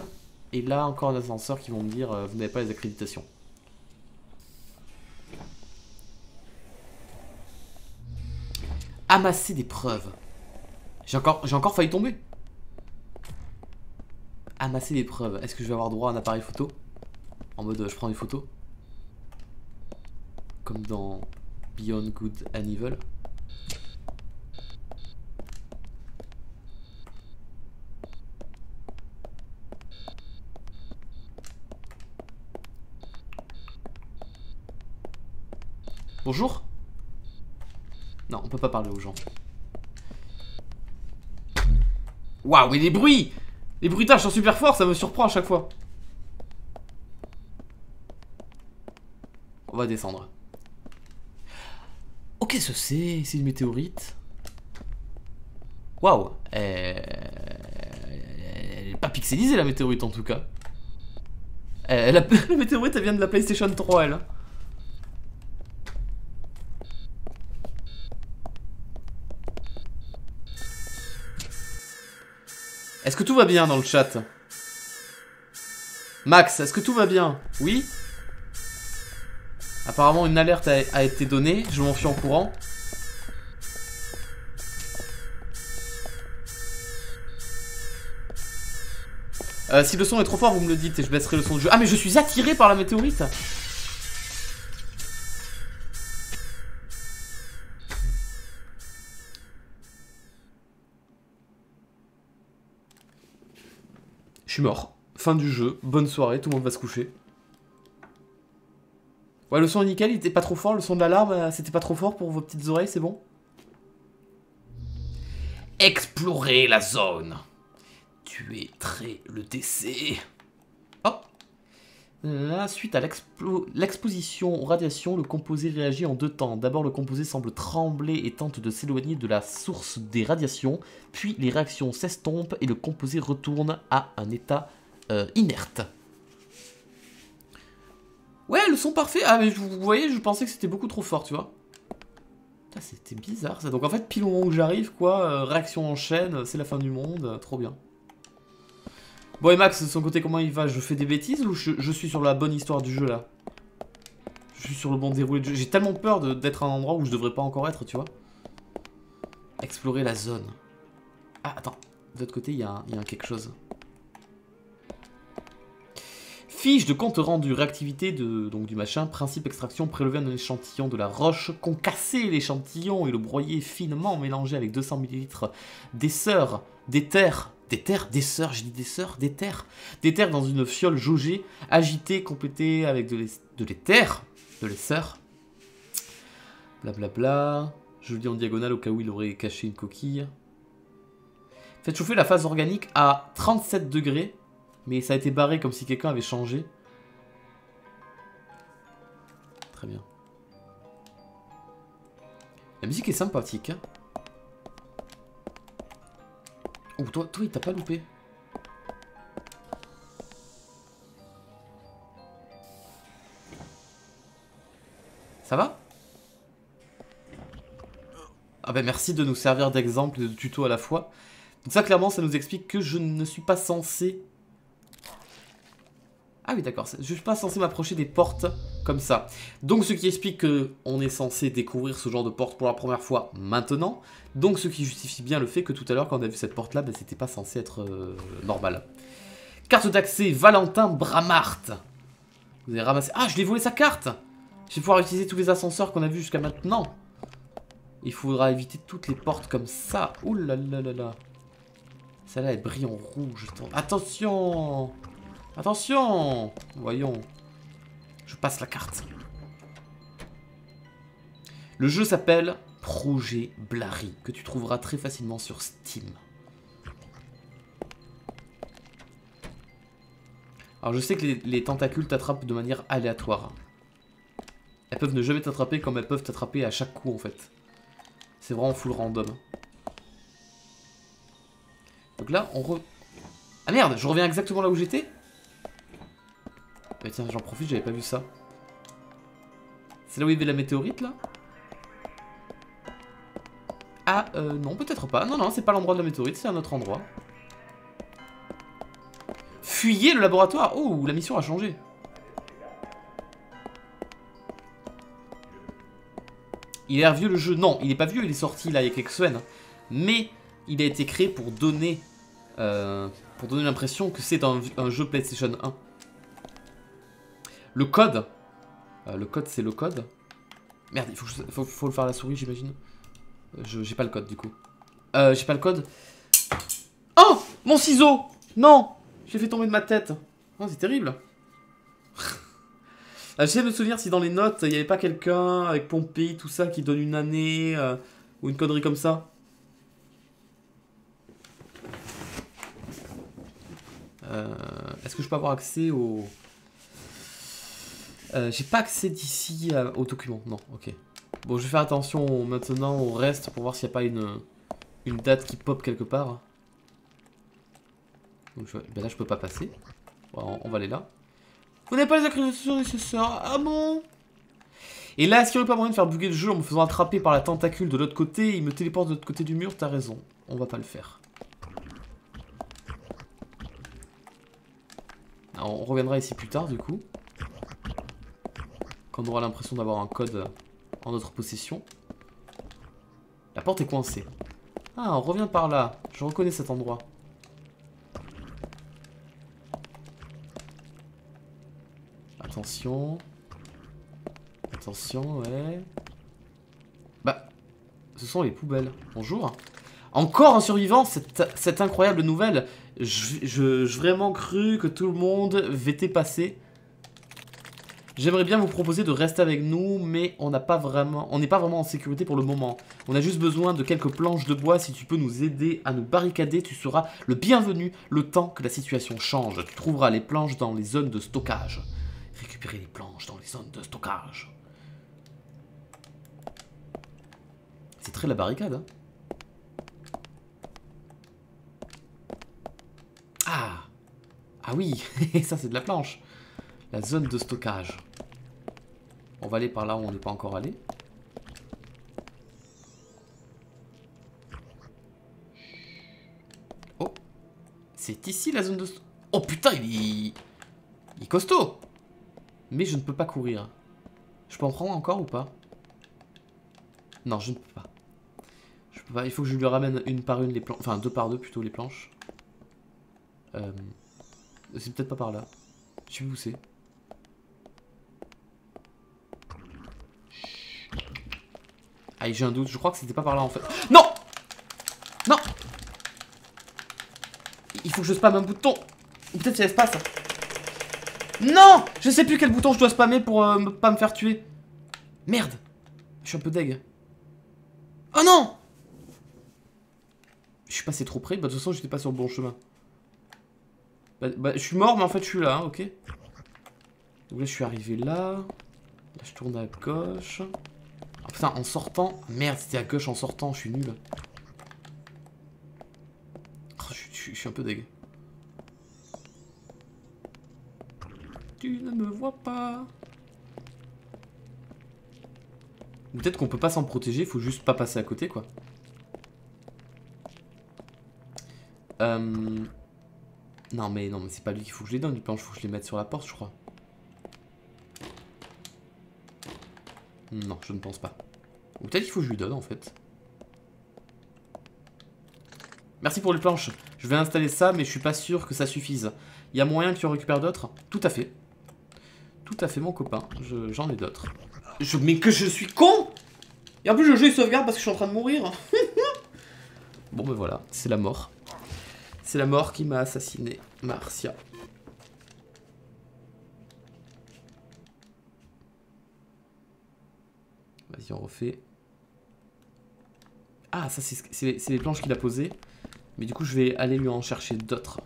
Et là, encore un ascenseur qui vont me dire vous n'avez pas les accréditations. Amasser des preuves. J'ai encore failli tomber. Amasser des preuves. Est-ce que je vais avoir droit à un appareil photo? En mode, je prends des photos. Comme dans Beyond Good and Evil. Bonjour. Non, on peut pas parler aux gens. Waouh, mais les bruits! Les bruitages sont super forts, ça me surprend à chaque fois. On va descendre. Oh, qu'est-ce que c'est? C'est une météorite. Waouh. Elle est pas pixelisée la météorite en tout cas. La météorite elle vient de la PlayStation 3 elle. Est-ce que tout va bien dans le chat? Max, est-ce que tout va bien? Oui? Apparemment une alerte a été donnée, je m'en suis en courant. Si le son est trop fort, vous me le dites et je baisserai le son du jeu. Ah mais je suis attiré par la météorite. Je suis mort. Fin du jeu. Bonne soirée, tout le monde va se coucher. Ouais, le son est nickel, il était pas trop fort. Le son de l'alarme, c'était pas trop fort pour vos petites oreilles, c'est bon? Explorer la zone. Tuer le décès. Oh. Là, suite à l'exposition aux radiations, le composé réagit en 2 temps. D'abord, le composé semble trembler et tente de s'éloigner de la source des radiations. Puis, les réactions s'estompent et le composé retourne à un état inerte. Ouais, le son parfait. Ah, mais vous voyez, je pensais que c'était beaucoup trop fort, tu vois. C'était bizarre, ça. Donc, en fait, pile au moment où j'arrive, quoi, réaction en chaîne, c'est la fin du monde. Trop bien. Bon, et Max, de son côté, comment il va? Je fais des bêtises ou je suis sur la bonne histoire du jeu, là? Je suis sur le bon déroulé du jeu. J'ai tellement peur d'être à un endroit où je devrais pas encore être, tu vois. Explorer la zone. Ah, attends. De l'autre côté, il y a quelque chose. Fiche de compte rendu, réactivité donc du machin, principe extraction, prélever un échantillon de la roche, concasser l'échantillon et le broyer finement, mélangé avec 200 ml d'éther, d'éther dans une fiole jaugée, agité, complété avec de l'éther, blablabla, je le dis en diagonale au cas où il aurait caché une coquille. Faites chauffer la phase organique à 37 degrés. Mais ça a été barré comme si quelqu'un avait changé. Très bien. La musique est sympathique. Hein. Oh, toi, il t'a pas loupé. Ça va? Ah ben merci de nous servir d'exemple et de tuto à la fois. Donc ça, clairement, ça nous explique que je ne suis pas censé... Ah oui, d'accord, je suis pas censé m'approcher des portes comme ça. Donc ce qui explique qu'on est censé découvrir ce genre de porte pour la première fois maintenant. Donc ce qui justifie bien le fait que tout à l'heure, quand on a vu cette porte-là, ben, c'était pas censé être normal. Carte d'accès, Valentin Bramart. Vous avez ramassé... Ah, je l'ai volé sa carte. Je vais pouvoir utiliser tous les ascenseurs qu'on a vus jusqu'à maintenant. Il faudra éviter toutes les portes comme ça. Ouh là là là là. Celle-là, elle brille en rouge. Attention! Attention! Voyons. Je passe la carte. Le jeu s'appelle Projet Blary, que tu trouveras très facilement sur Steam. Alors je sais que les tentacules t'attrapent de manière aléatoire. Elles peuvent ne jamais t'attraper comme elles peuvent t'attraper à chaque coup en fait. C'est vraiment full random. Donc là, Ah merde, je reviens exactement là où j'étais? Bah tiens, j'en profite, j'avais pas vu ça. C'est là où il y avait la météorite, là? Ah, non, peut-être pas. Non, non, c'est pas l'endroit de la météorite, c'est un autre endroit. Fuyez le laboratoire! Oh, la mission a changé. Il a l'air vieux le jeu. Non, il est pas vieux, il est sorti là il y a quelques semaines. Mais il a été créé pour donner l'impression que c'est un jeu PlayStation 1. Le code. Le code, c'est le code. Merde, il faut le faire à la souris, j'imagine. J'ai pas le code, du coup. J'ai pas le code. Oh! Mon ciseau! Non! J'ai fait tomber de ma tête. Oh, c'est terrible. J'essaie de me souvenir si dans les notes, il n'y avait pas quelqu'un avec Pompéi, tout ça, qui donne une année ou une connerie comme ça. Est-ce que je peux avoir accès au... j'ai pas accès d'ici aux documents. Non, ok. Bon, je vais faire attention maintenant au reste pour voir s'il n'y a pas une date qui pop quelque part. Donc, ben là, je peux pas passer. Bon, on va aller là. Vous n'avez pas les accréditations nécessaires. Ah bon? Et là, est-ce qu'il n'y aurait pas moyen de faire bugger le jeu en me faisant attraper par la tentacule de l'autre côté? Il me téléporte de l'autre côté du mur, t'as raison. On va pas le faire. Alors, on reviendra ici plus tard, du coup. Quand on aura l'impression d'avoir un code en notre possession. La porte est coincée. Ah, on revient par là. Je reconnais cet endroit. Attention. Attention, ouais. Bah, ce sont les poubelles. Bonjour. Encore un survivant, cette incroyable nouvelle. Je vraiment cru que tout le monde était passé. J'aimerais bien vous proposer de rester avec nous, mais on n'est pas vraiment en sécurité pour le moment. On a juste besoin de quelques planches de bois. Si tu peux nous aider à nous barricader, tu seras le bienvenu le temps que la situation change. Tu trouveras les planches dans les zones de stockage. Récupérer les planches dans les zones de stockage. C'est très la barricade, hein. Ah oui, ça c'est de la planche. La zone de stockage. On va aller par là où on n'est pas encore allé. Oh, c'est ici la zone de stockage. Oh putain, il est costaud. Mais je ne peux pas courir. Je peux en prendre encore ou pas? Non, je ne peux pas. Je peux pas. Il faut que je lui ramène une par une les planches. Enfin, deux par deux plutôt les planches. C'est peut-être pas par là. Je sais plus où c'est. Ah, j'ai un doute. Je crois que c'était pas par là en fait. Non! Non! Il faut que je spamme un bouton. Ou peut-être c'est l'espace. Non! Je sais plus quel bouton je dois spammer pour pas me faire tuer. Merde! Je suis un peu deg. Oh non! Je suis passé trop près. Bah, de toute façon, j'étais pas sur le bon chemin. Bah, je suis mort, mais en fait, je suis là, hein, ok. Donc là, je suis arrivé là. Là, je tourne à gauche. Oh, putain, en sortant. Merde, c'était à gauche en sortant, je suis nul. Oh, je suis un peu deg. Tu ne me vois pas. Peut-être qu'on peut pas s'en protéger, faut juste pas passer à côté, quoi. Non mais c'est pas lui qu'il faut que je les donne, du planche, faut que je les mette sur la porte, je crois. Non, je ne pense pas. Ou peut-être qu'il faut que je lui donne, en fait. Merci pour les planches. Je vais installer ça, mais je suis pas sûr que ça suffise. Il y a moyen que tu en récupères d'autres? Tout à fait. Tout à fait, mon copain. J'en ai d'autres. Mais que je suis con! Et en plus, le jeu il sauvegarde parce que je suis en train de mourir. Bon, ben voilà, c'est la mort. C'est la mort qui m'a assassiné, Marcia. Vas-y, on refait. Ah, ça, c'est les planches qu'il a posées. Mais du coup, je vais aller lui en chercher d'autres.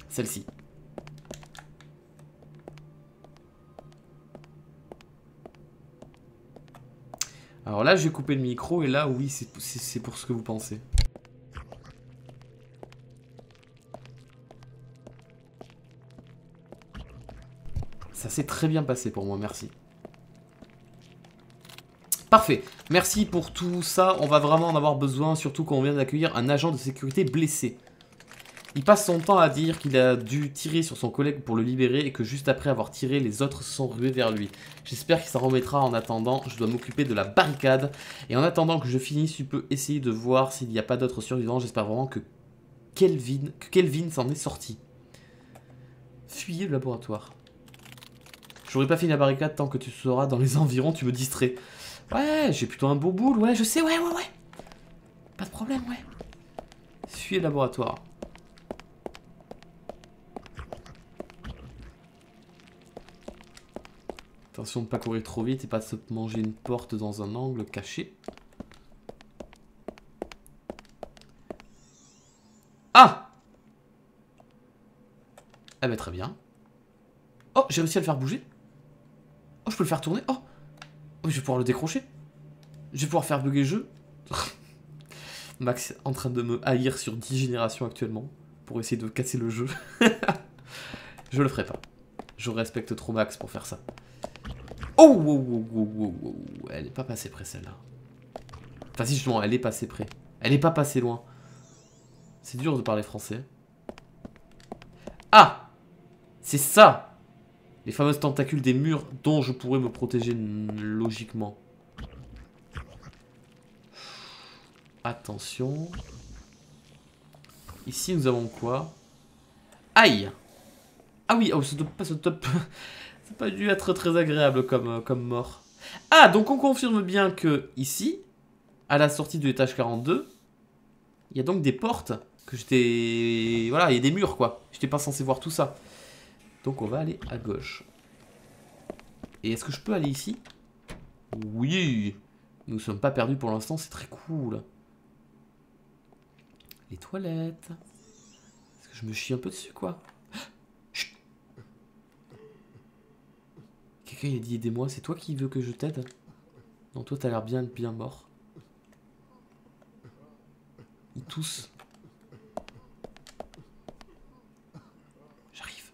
Celle-ci. Alors là, j'ai coupé le micro et là, oui, c'est pour ce que vous pensez. Ça s'est très bien passé pour moi, merci. Parfait, merci pour tout ça. On va vraiment en avoir besoin, surtout quand on vient d'accueillir un agent de sécurité blessé. Il passe son temps à dire qu'il a dû tirer sur son collègue pour le libérer et que juste après avoir tiré, les autres se sont rués vers lui. J'espère qu'il s'en remettra. En attendant, je dois m'occuper de la barricade. Et en attendant que je finisse, tu peux essayer de voir s'il n'y a pas d'autres survivants. J'espère vraiment que Kelvin s'en est sorti. Fuyez le laboratoire. J'aurais pas fini la barricade tant que tu seras dans les environs, tu me distrais. Ouais, j'ai plutôt un beau boule, ouais, je sais, ouais. Pas de problème, ouais. Fuyez le laboratoire. Attention de ne pas courir trop vite et pas de se manger une porte dans un angle caché. Ah! Eh ben très bien. Oh, j'ai réussi à le faire bouger. Oh, je peux le faire tourner. Oh, je vais pouvoir le décrocher. Je vais pouvoir faire bugger le jeu. Max est en train de me haïr sur 10 générations actuellement pour essayer de casser le jeu. Je le ferai pas. Je respecte trop Max pour faire ça. Oh, wow. Elle est pas passée près celle-là. Enfin si justement, elle est passée près. Elle est pas passée loin. C'est dur de parler français. Ah! C'est ça! Les fameuses tentacules des murs dont je pourrais me protéger logiquement. Attention. Ici nous avons quoi? Aïe! Ah oui, oh, ça doit pas dû être très agréable comme mort. Ah, donc on confirme bien que ici, à la sortie de l'étage 42, il y a donc des portes Que j'étais... Voilà, il y a des murs, quoi. J'étais pas censé voir tout ça. Donc on va aller à gauche. Et est-ce que je peux aller ici? Oui. Nous sommes pas perdus pour l'instant, c'est très cool. Les toilettes. Est-ce que je me chie un peu dessus, quoi? Chut. Quelqu'un il a dit aidez-moi, c'est toi qui veux que je t'aide? Non, toi t'as l'air bien mort. Il tousse. J'arrive.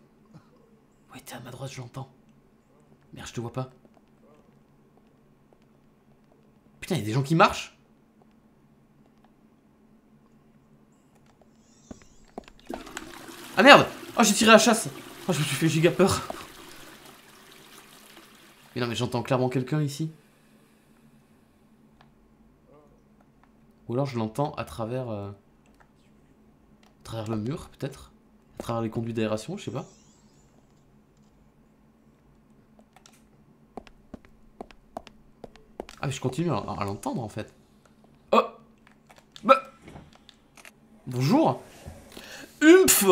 Ouais, t'es à ma droite, je l'entends. Merde, je te vois pas. Putain, il y a des gens qui marchent. Ah merde! Oh, j'ai tiré à la chasse. Oh, je me suis fait giga peur. Mais non, mais j'entends clairement quelqu'un ici. Ou alors je l'entends à travers le mur, peut-être. À travers les conduits d'aération, je sais pas. Ah, mais je continue à l'entendre, en fait. Oh! Bah! Bonjour! Umph!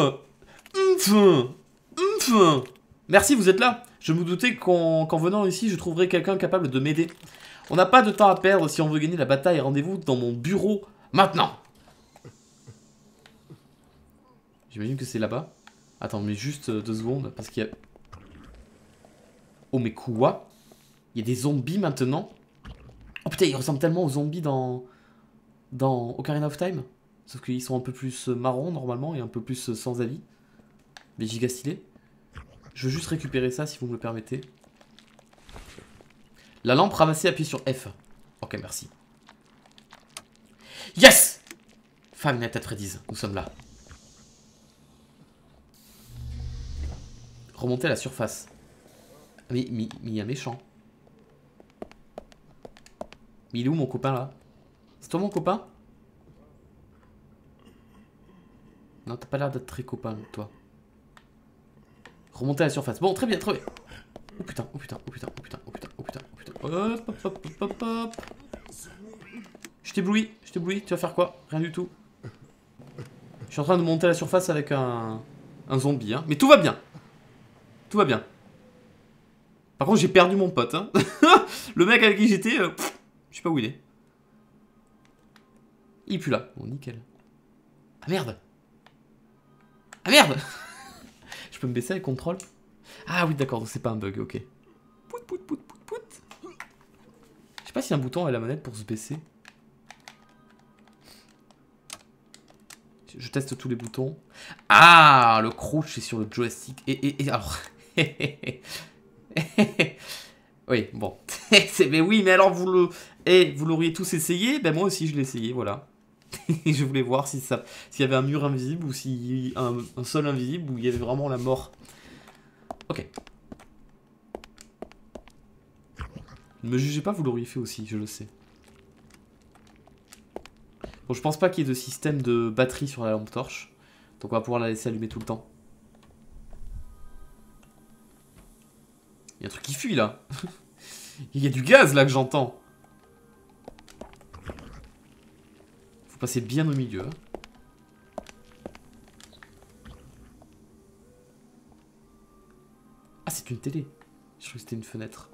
Umph! Umph! Merci, vous êtes là. Je me doutais qu'en venant ici, je trouverais quelqu'un capable de m'aider. On n'a pas de temps à perdre si on veut gagner la bataille. Rendez-vous dans mon bureau maintenant. J'imagine que c'est là-bas. Attends, mais juste 2 secondes, parce qu'il y a... Oh, mais quoi? Il y a des zombies maintenant? Oh putain, ils ressemblent tellement aux zombies dans Ocarina of Time. Sauf qu'ils sont un peu plus marrons normalement et un peu plus sans avis. Mais giga stylé. Je veux juste récupérer ça si vous me le permettez. La lampe ramassée, appuyez sur F. Ok, merci. Yes! Five Nights at Freddy's, nous sommes là. Remonter à la surface. Mais il y a un méchant. Mais il est où mon copain là? C'est toi mon copain? Non, t'as pas l'air d'être très copain toi. Remonter à la surface. Bon, très bien, très bien. Oh putain, oh putain, oh putain, oh putain, oh putain, oh putain, oh putain. Hop, hop, hop, hop, hop. Je t'éblouis, tu vas faire quoi? Rien du tout. Je suis en train de monter à la surface avec un zombie, hein. Mais tout va bien. Tout va bien. Par contre, j'ai perdu mon pote, hein. Le mec avec qui j'étais, je sais pas où il est. Il est plus là. Bon, nickel. Ah merde. Ah merde. Je peux me baisser avec contrôle? Ah oui, d'accord, c'est pas un bug, ok. Pout, pout, pout, pout, pout. Je sais pas s'il y a un bouton à la manette pour se baisser. Je teste tous les boutons. Ah, le crouch est sur le joystick. Et alors... oui, bon. Mais oui, mais alors vous l'auriez tous essayé? Ben moi aussi je l'ai essayé, voilà. Je voulais voir si s'il y avait un mur invisible ou si un sol invisible où il y avait vraiment la mort. Ok. Ne me jugez pas, vous l'auriez fait aussi, je le sais. Bon, je pense pas qu'il y ait de système de batterie sur la lampe torche. Donc on va pouvoir la laisser allumer tout le temps. Il y a un truc qui fuit là. Il y a du gaz là que j'entends. Faut passer bien au milieu. Ah, c'est une télé. Je crois que c'était une fenêtre.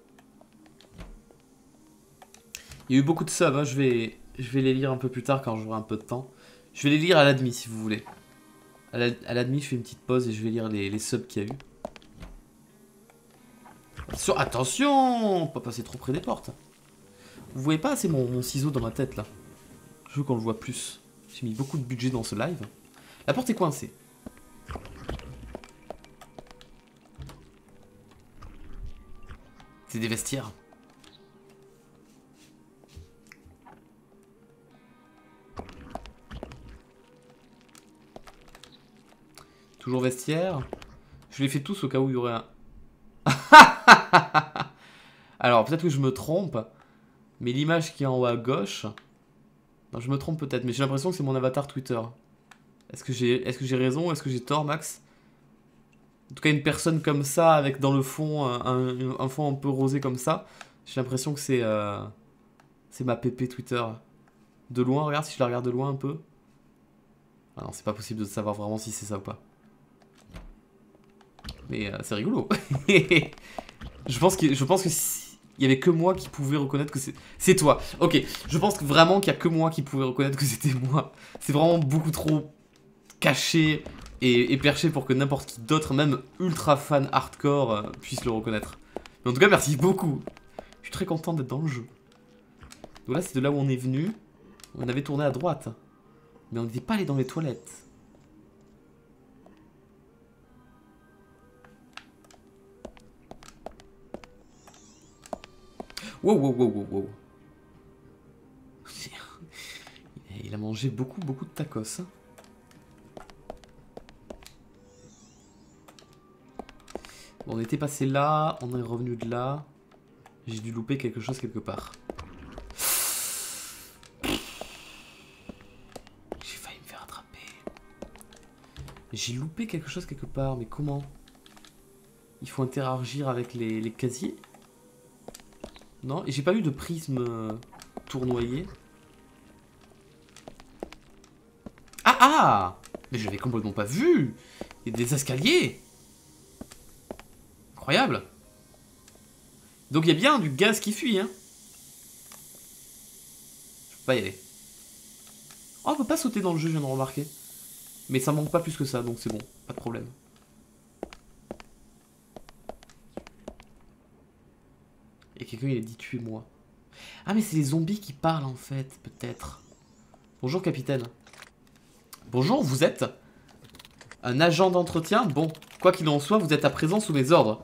Il y a eu beaucoup de subs, hein. Je vais les lire un peu plus tard quand j'aurai un peu de temps. Je vais les lire à l'admi si vous voulez. À l'admi, je fais une petite pause et je vais lire les subs qu'il y a eu. Attention, pas passer trop près des portes. Vous voyez pas assez mon ciseau dans ma tête là. Je veux qu'on le voit plus. J'ai mis beaucoup de budget dans ce live. La porte est coincée. C'est des vestiaires. Toujours vestiaire. Je les fais tous au cas où il y aurait un... Alors, peut-être que je me trompe, mais l'image qui est en haut à gauche... Non, je me trompe peut-être, mais j'ai l'impression que c'est mon avatar Twitter. Est-ce que j'ai raison? Est-ce que j'ai tort, Max? En tout cas, une personne comme ça, avec dans le fond, un fond un peu rosé comme ça, j'ai l'impression que c'est ma PP Twitter. De loin, regarde, si je la regarde de loin un peu. Ah non, c'est pas possible de savoir vraiment si c'est ça ou pas. Mais c'est rigolo. je pense que si... il y avait que moi qui pouvais reconnaître que c'est toi. Ok, je pense que vraiment qu'il y a que moi qui pouvais reconnaître que c'était moi. C'est vraiment beaucoup trop caché et perché pour que n'importe qui d'autre, même ultra fan hardcore, puisse le reconnaître. Mais en tout cas, merci beaucoup. Je suis très content d'être dans le jeu. Donc là, c'est de là où on est venu. On avait tourné à droite. Mais on n'était pas allé dans les toilettes. Wow, wow, wow, wow, wow. Il a mangé beaucoup de tacos. Hein. Bon, on était passé là, on est revenu de là. J'ai dû louper quelque chose quelque part. J'ai failli me faire attraper. J'ai loupé quelque chose quelque part, mais comment? Il faut interagir avec les casiers? Non, et j'ai pas eu de prisme tournoyé. Ah ah! Mais je l'avais complètement pas vu! Il y a des escaliers! Incroyable! Donc il y a bien du gaz qui fuit, hein. Je peux pas y aller. Oh, on peut pas sauter dans le jeu, je viens de remarquer. Mais ça manque pas plus que ça, donc c'est bon, pas de problème. Et quelqu'un il a dit tuez-moi. Ah mais c'est les zombies qui parlent en fait, peut-être. Bonjour capitaine. Bonjour, vous êtes un agent d'entretien? Bon, quoi qu'il en soit, vous êtes à présent sous mes ordres.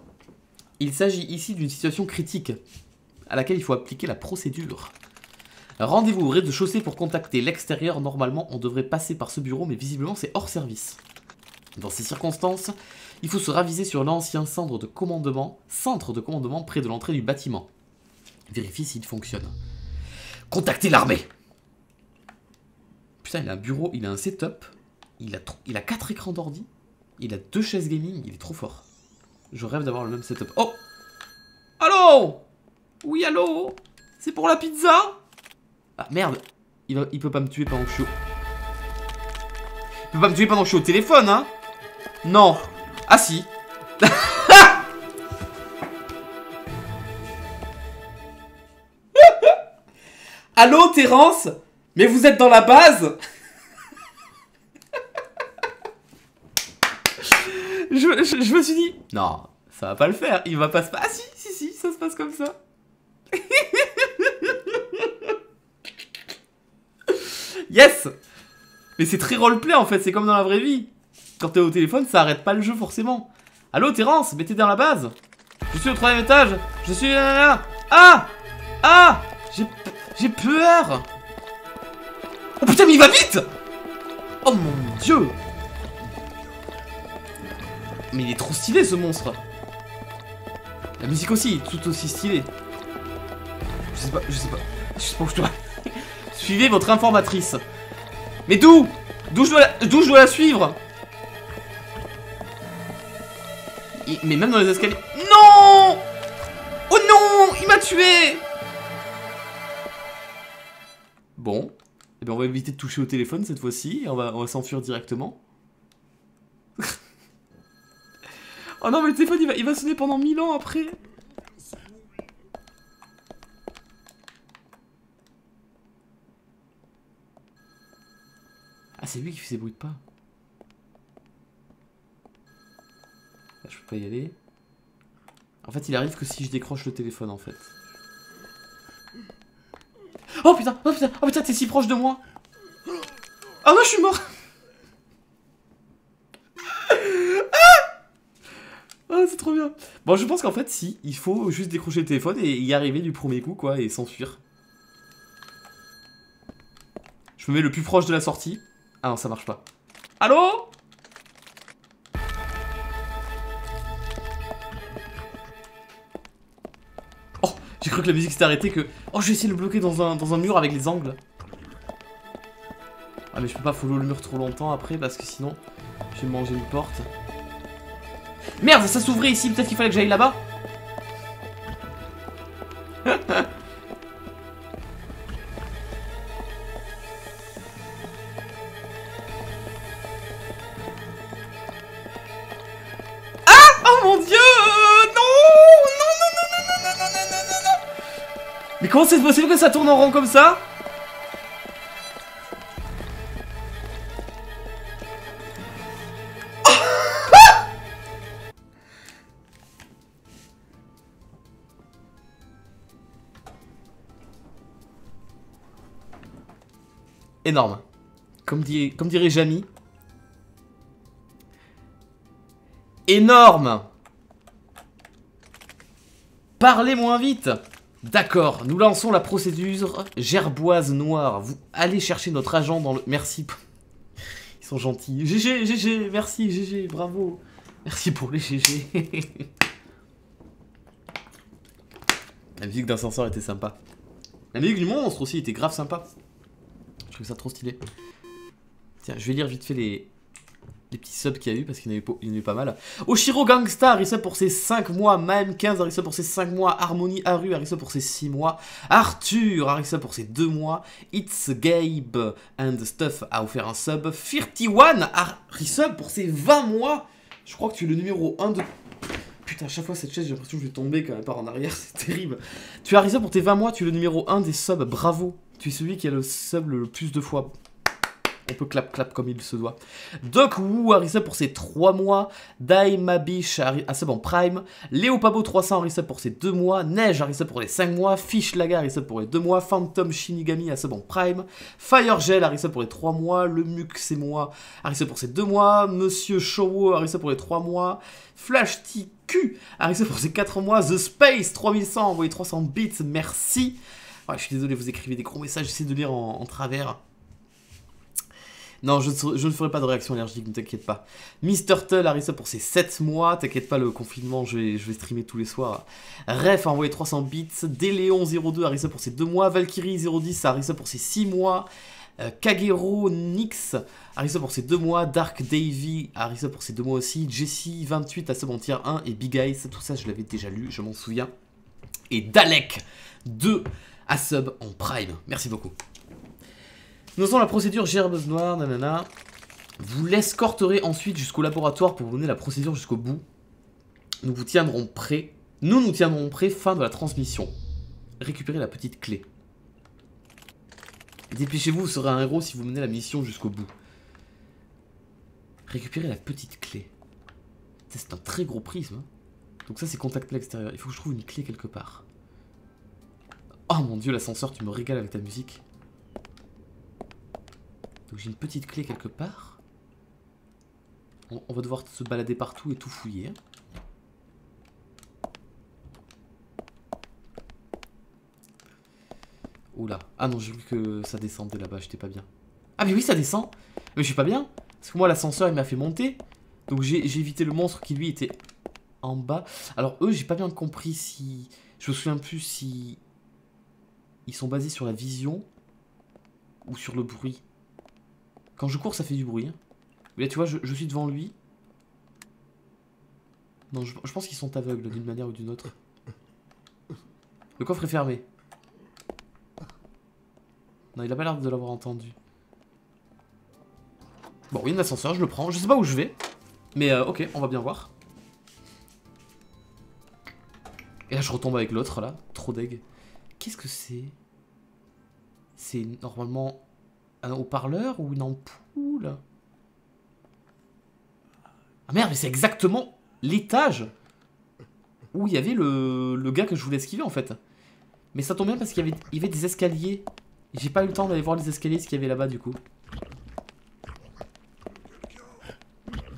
Il s'agit ici d'une situation critique, à laquelle il faut appliquer la procédure. Rendez-vous au rez-de-chaussée pour contacter l'extérieur. Normalement, on devrait passer par ce bureau, mais visiblement c'est hors service. Dans ces circonstances, il faut se raviser sur l'ancien centre de commandement près de l'entrée du bâtiment. Vérifiez s'il fonctionne. Contactez l'armée. Putain, il a un bureau, il a un setup, il a 4 écrans d'ordi, il a 2 chaises gaming, il est trop fort. Je rêve d'avoir le même setup. Oh! Allô? Oui, allô? C'est pour la pizza? Ah, merde. Il peut pas me tuer pendant que je suis au... Il peut pas me tuer pendant que je suis au téléphone, hein? Non. Ah si. Allô, Terence? Mais vous êtes dans la base? je me suis dit, non, ça va pas le faire. Il va pas se passer. Ah si, ça se passe comme ça. Yes! Mais c'est très roleplay en fait, c'est comme dans la vraie vie. Quand t'es au téléphone, ça arrête pas le jeu forcément. Allô, Terence, mais t'es dans la base? Je suis au 3ème étage. Je suis là. Ah! Ah! J'ai peur! Oh putain, mais il va vite! Oh mon dieu! Mais il est trop stylé ce monstre! La musique aussi, tout aussi stylée. Je sais pas où je dois... Suivez votre informatrice. Mais d'où? D'où je dois la suivre? Mais même dans les escaliers... Non! Oh non! Il m'a tué! Bon. Eh bien, on va éviter de toucher au téléphone cette fois-ci. On va s'enfuir directement. Oh non, mais le téléphone, il va sonner pendant 1000 ans après. Ah, c'est lui qui fait ces bruits de pas. Là, je peux pas y aller. En fait, il arrive que si je décroche le téléphone, en fait. Oh putain, t'es si proche de moi. Oh non, je suis mort. Ah, c'est trop bien. Bon, je pense qu'en fait, si, il faut juste décrocher le téléphone et y arriver du premier coup, quoi, et s'enfuir. Je me mets le plus proche de la sortie. Ah non, ça marche pas. Allô? Oh, j'ai cru que la musique s'était arrêtée, que... Oh, je vais essayer de le bloquer dans un mur avec les angles. Ah, mais je peux pas follow le mur trop longtemps après, parce que sinon, je vais manger une porte. Merde, ça s'ouvrait ici, peut-être qu'il fallait que j'aille là-bas. mon dieu! Non! Non, non, non, non, non, non, non, non, non, non! Mais comment c'est possible que ça tourne en rond comme ça? Énorme. Comme dirait Jamie. Énorme. Parlez moins vite. D'accord, nous lançons la procédure gerboise noire. Vous allez chercher notre agent dans le... Merci. Ils sont gentils. GG, GG, merci, GG, bravo. Merci pour les GG. La musique d'ascenseur était sympa. La musique du monstre aussi était grave sympa. Je trouve ça trop stylé. Tiens, je vais lire vite fait les petits subs qu'il y a eu parce qu'il y en avait pas mal. Oshiro Gangsta, Arissa pour ses 5 mois. Maem 15, Arissa pour ses 5 mois. Harmony Haru, Arissa pour ses 6 mois. Arthur, Arissa pour ses 2 mois. It's Gabe and Stuff a offert un sub. 51, Arissa pour ses 20 mois. Je crois que tu es le numéro 1 de... Putain, à chaque fois cette chaise, j'ai l'impression que je vais tomber quand elle part en arrière, c'est terrible. Tu as Arissa pour tes 20 mois, tu es le numéro 1 des subs, bravo. Tu es celui qui a le sub le plus de fois. On peut clap comme il se doit. Doc Wu, Arissa pour ses 3 mois. Daimabish, Arissa en prime. Léo Pabo 300, Arissa pour ses 2 mois. Neige, Arissa pour les 5 mois. Fish Laga, Arissa pour les 2 mois. Phantom Shinigami, Arissa en prime. Firegel, Arissa pour les 3 mois. Le Muk, c'est moi, Arissa pour ses 2 mois. Monsieur Showo, Arissa pour les 3 mois. Flash TQ, Arissa pour ses 4 mois. The Space, 3100, envoyé 300 bits, merci. Ouais, je suis désolé, vous écrivez des gros messages, j'essaie de lire en travers. Non, je ne ferai pas de réaction allergique, ne t'inquiète pas. Mister Tull, Arissa pour ses 7 mois. T'inquiète pas, le confinement, je vais streamer tous les soirs. Ref a envoyé 300 bits. Déléon02, Arissa pour ses 2 mois. Valkyrie 010, Arissa pour ses 6 mois. Kagero Nix, Arissa pour ses 2 mois. Dark Davy, Arissa pour ses 2 mois aussi. Jessie 28 à sub en tier 1. Et Big Eyes, tout ça je l'avais déjà lu, je m'en souviens. Et Dalek 2 à sub en prime. Merci beaucoup. Nous avons la procédure gerbe noire, nanana. Vous l'escorterez ensuite jusqu'au laboratoire pour vous mener la procédure jusqu'au bout. Nous vous tiendrons prêts. Nous tiendrons prêts fin de la transmission. Récupérez la petite clé. Dépêchez-vous, vous serez un héros si vous menez la mission jusqu'au bout. Récupérez la petite clé. C'est un très gros prisme. Donc ça c'est contact à l'extérieur. Il faut que je trouve une clé quelque part. Oh mon dieu, l'ascenseur, tu me régales avec ta musique. Donc j'ai une petite clé quelque part. On va devoir se balader partout et tout fouiller. Oula. Ah non, j'ai vu que ça descendait là-bas, j'étais pas bien. Ah mais oui, ça descend. Mais je suis pas bien. Parce que moi, l'ascenseur, il m'a fait monter. Donc j'ai évité le monstre qui, lui, était en bas. Alors eux, j'ai pas bien compris si... Je me souviens plus si... Ils sont basés sur la vision ou sur le bruit. Quand je cours, ça fait du bruit. Hein. Mais là, tu vois, je suis devant lui. Non, je pense qu'ils sont aveugles d'une manière ou d'une autre. Le coffre est fermé. Non, il a pas l'air de l'avoir entendu. Bon, il y a un ascenseur, je le prends. Je sais pas où je vais. Mais ok, on va bien voir. Et là, je retombe avec l'autre, là. Trop deg. Qu'est-ce que c'est? C'est normalement un haut-parleur ou une ampoule? Ah merde, mais c'est exactement l'étage où il y avait le gars que je voulais esquiver, en fait. Mais ça tombe bien parce qu'il y avait des escaliers. J'ai pas eu le temps d'aller voir les escaliers, ce qu'il y avait là-bas, du coup.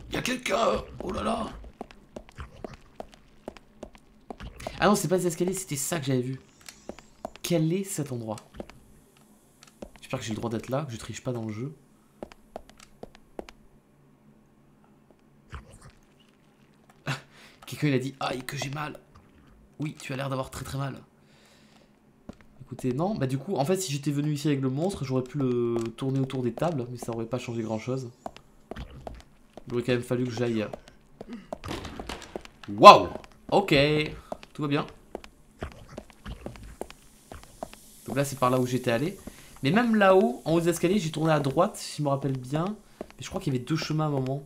Il y a quelqu'un! Oh là là! Ah non, c'est pas des escaliers, c'était ça que j'avais vu. Quel est cet endroit? J'espère que j'ai le droit d'être là, que je triche pas dans le jeu. Quelqu'un il a dit aïe que j'ai mal. Oui, tu as l'air d'avoir très très mal. Écoutez, non, bah du coup, en fait, si j'étais venu ici avec le monstre, j'aurais pu le tourner autour des tables, mais ça aurait pas changé grand chose. Il aurait quand même fallu que j'aille. Waouh! Ok, tout va bien. Donc là, c'est par là où j'étais allé. Mais même là-haut, en haut des escaliers, j'ai tourné à droite, si je me rappelle bien. Mais je crois qu'il y avait 2 chemins à un moment.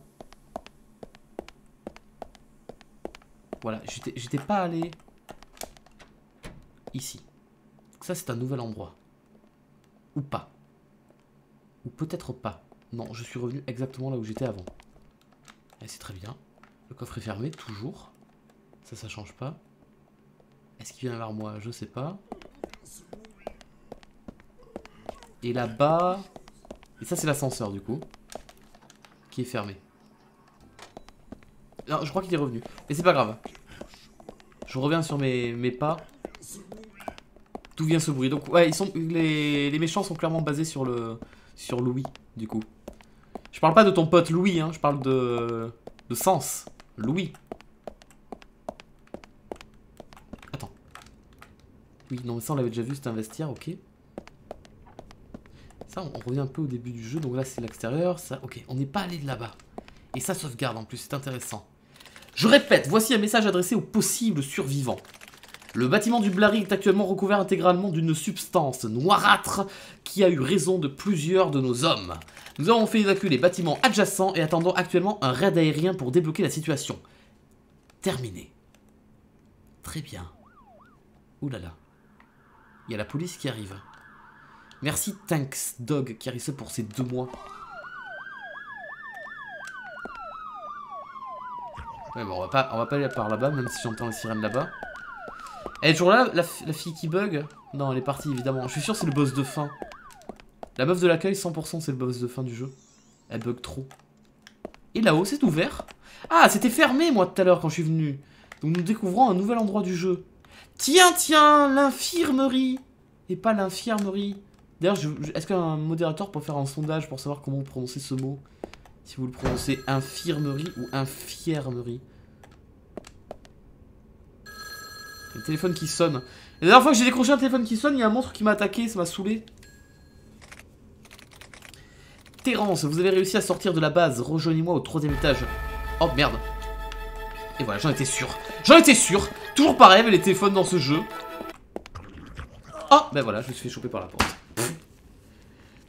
Voilà, j'étais pas allé ici. Donc ça, c'est un nouvel endroit. Ou pas. Ou peut-être pas. Non, je suis revenu exactement là où j'étais avant. Et c'est très bien. Le coffre est fermé, toujours. Ça change pas. Est-ce qu'il vient vers moi? Je sais pas. Et là-bas... Et ça, c'est l'ascenseur, du coup. Qui est fermé. Non, je crois qu'il est revenu. Mais c'est pas grave. Je reviens sur mes pas. D'où vient ce bruit? Donc, ouais, les méchants sont clairement basés sur Louis, du coup. Je parle pas de ton pote Louis, hein. Je parle de Sens. Louis. Attends. Oui, non, mais ça, on l'avait déjà vu, c'était un vestiaire, ok. Ça, on revient un peu au début du jeu. Donc là, c'est l'extérieur. Ça, ok, on n'est pas allé de là-bas. Et ça sauvegarde en plus, c'est intéressant. Je répète, voici un message adressé aux possibles survivants. Le bâtiment du Blary est actuellement recouvert intégralement d'une substance noirâtre qui a eu raison de plusieurs de nos hommes. Nous avons fait évacuer les bâtiments adjacents et attendons actuellement un raid aérien pour débloquer la situation. Terminé. Très bien. Ouh là là. Il y a la police qui arrive. Merci Thanks Dog qui a risé pour ces 2 mois. Ouais, bon, on va pas aller par là-bas, même si j'entends les sirènes là-bas. Elle est toujours là, la fille qui bug? Non, elle est partie, évidemment. Je suis sûr que c'est le boss de fin. La meuf de l'accueil, 100% c'est le boss de fin du jeu. Elle bug trop. Et là-haut, c'est ouvert. Ah, c'était fermé, moi, tout à l'heure, quand je suis venu. Donc nous découvrons un nouvel endroit du jeu. Tiens, l'infirmerie. Et pas l'infirmerie. D'ailleurs, est-ce qu'un modérateur peut faire un sondage pour savoir comment vous prononcez ce mot? Si vous le prononcez infirmerie ou infirmerie. Le téléphone qui sonne. La dernière fois que j'ai décroché un téléphone qui sonne, il y a un monstre qui m'a attaqué, ça m'a saoulé. Terence, vous avez réussi à sortir de la base. Rejoignez-moi au 3e étage. Oh merde. Et voilà, j'en étais sûr. J'en étais sûr. Toujours pareil avec les téléphones dans ce jeu. Oh, ben voilà, je me suis fait choper par la porte.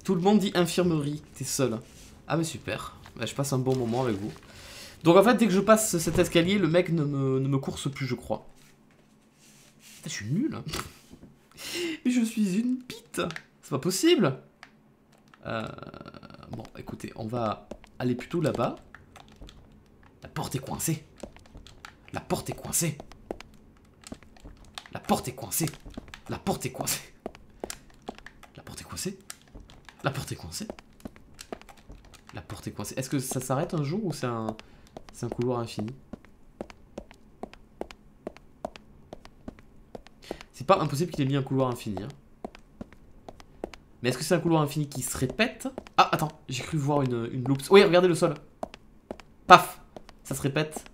Tout le monde dit infirmerie. T'es seul. Ah mais super. Ben, je passe un bon moment avec vous. Donc en fait, dès que je passe cet escalier, le mec ne me course plus, je crois. Putain, je suis nul. Mais je suis une bite. C'est pas possible. Bon, écoutez, on va aller plutôt là-bas. La porte est coincée. La porte est coincée. La porte est coincée. La porte est coincée. La porte est coincée. La porte est coincée. La porte est coincée. Est-ce que ça s'arrête un jour ou c'est un couloir infini? C'est pas impossible qu'il ait mis un couloir infini. Hein. Mais est-ce que c'est un couloir infini qui se répète? Ah, attends, j'ai cru voir une loupe. Oui, regardez le sol. Paf, ça se répète.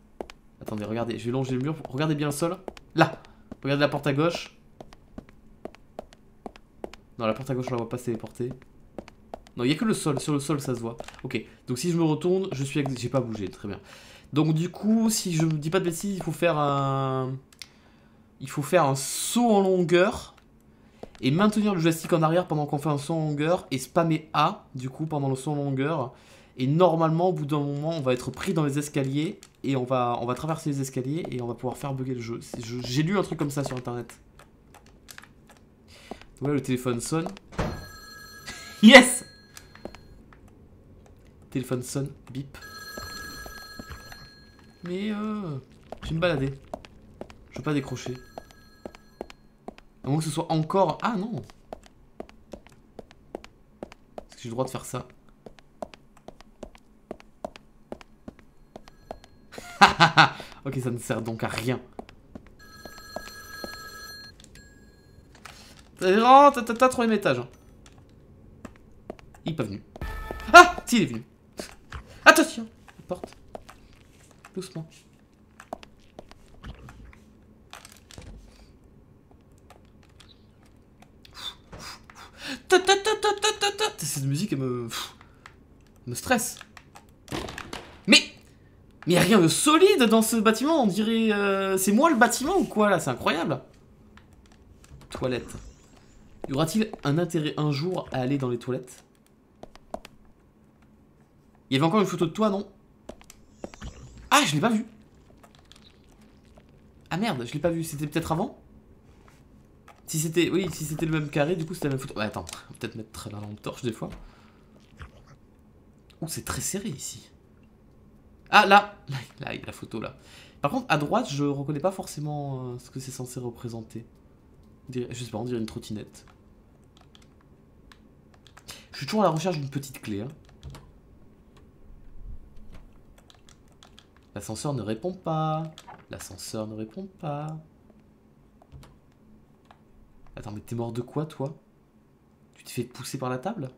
Attendez, regardez, je vais longer le mur. Regardez bien le sol. Là, regardez la porte à gauche. Non, la porte à gauche, on la voit pas se téléporter. Non, il n'y a que le sol. Sur le sol, ça se voit. Ok, donc si je me retourne, je suis... J'ai pas bougé, très bien. Donc du coup, si je me dis pas de bêtises, il faut faire un... Il faut faire un saut en longueur. Et maintenir le joystick en arrière pendant qu'on fait un saut en longueur. Et spammer A, du coup, pendant le saut en longueur. Et normalement, au bout d'un moment, on va être pris dans les escaliers. Et on va traverser les escaliers. Et on va pouvoir faire bugger le jeu. J'ai lu un truc comme ça sur internet. Ouais, le téléphone sonne. Yes! Téléphone sonne, bip. Mais je vais me balader. Je veux pas décrocher. À moins que ce soit encore... Ah non! Est-ce que j'ai le droit de faire ça? Ok, ça ne sert donc à rien. T'as 3e étage. Il est pas venu. Ah! Si, il est venu. Attention! La porte. Doucement. Cette musique, elle me stresse. Mais y a rien de solide dans ce bâtiment, on dirait... c'est moi le bâtiment ou quoi, là? C'est incroyable. Toilette. Y aura-t-il un intérêt un jour à aller dans les toilettes? Il y avait encore une photo de toi, non? Ah, je l'ai pas vu. Ah merde, je l'ai pas vu, c'était peut-être avant? Si c'était, oui, si c'était le même carré, du coup c'était la même photo. Ouais, attends, on va peut-être mettre la lampe torche des fois. Oh, c'est très serré ici. Ah, là, il y a la photo là. Par contre, à droite, je reconnais pas forcément ce que c'est censé représenter. Je sais pas, on dirait une trottinette. Je suis toujours à la recherche d'une petite clé. Hein. L'ascenseur ne répond pas. L'ascenseur ne répond pas. Attends, mais t'es mort de quoi, toi? Tu t'es fait pousser par la table?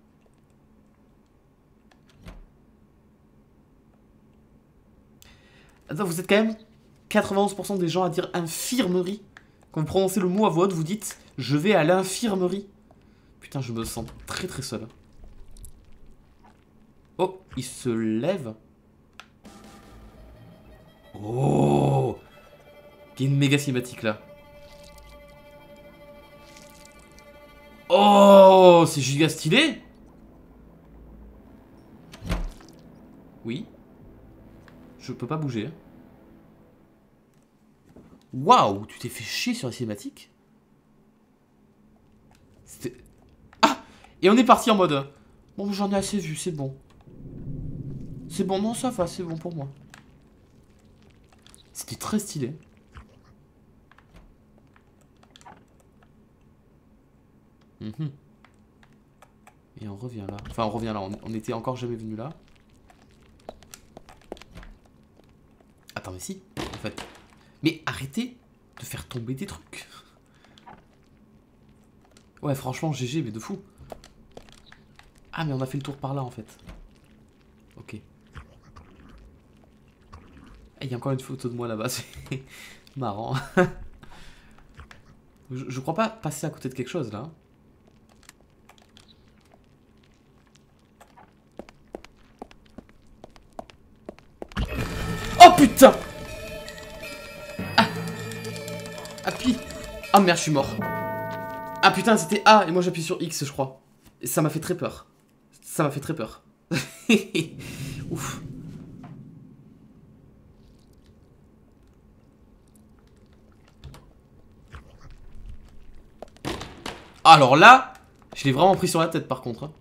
Attends, vous êtes quand même 91% des gens à dire infirmerie. Quand vous prononcez le mot à voix haute, vous dites « Je vais à l'infirmerie ». Putain, je me sens très très seul. Oh, il se lève. Oh, il y a une méga cinématique là. Oh, c'est giga stylé. Oui. Je peux pas bouger. Waouh, tu t'es fait chier sur la cinématique. C'était... Ah. Et on est parti en mode... Bon, j'en ai assez vu, c'est bon. C'est bon, non, ça va, c'est bon pour moi. C'était très stylé. Et on revient là. Enfin, on revient là. On était encore jamais venu là. Attends, mais si, en fait. Mais arrêtez de faire tomber des trucs. Ouais, franchement, GG, mais de fou. Ah, mais on a fait le tour par là, en fait. Ok. Il y a encore une photo de moi là-bas, c'est marrant. Je crois pas passer à côté de quelque chose, là. Oh, putain! Ah! Appuie! Ah, merde, je suis mort. Ah, putain, c'était A, et moi j'appuie sur X, je crois. Et ça m'a fait très peur. Ça m'a fait très peur. Ouf. Alors là, je l'ai vraiment pris sur la tête par contre. Hein.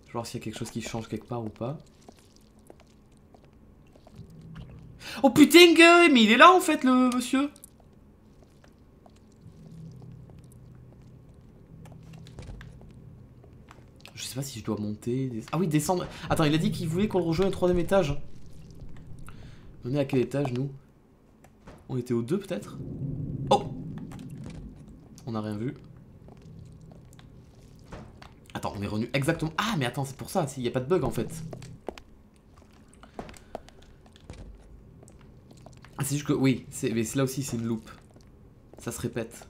Je vais voir s'il y a quelque chose qui change quelque part ou pas. Oh putain, mais il est là en fait le monsieur. Je sais pas si je dois monter. Ah oui, descendre. Attends, il a dit qu'il voulait qu'on le rejoigne au 3e étage. On est à quel étage nous? On était au 2 peut-être? Oh! On n'a rien vu. Attends, on est revenu exactement... Ah mais attends, c'est pour ça, il n'y a pas de bug en fait. Ah c'est juste que... Oui, mais là aussi c'est une loupe. Ça se répète.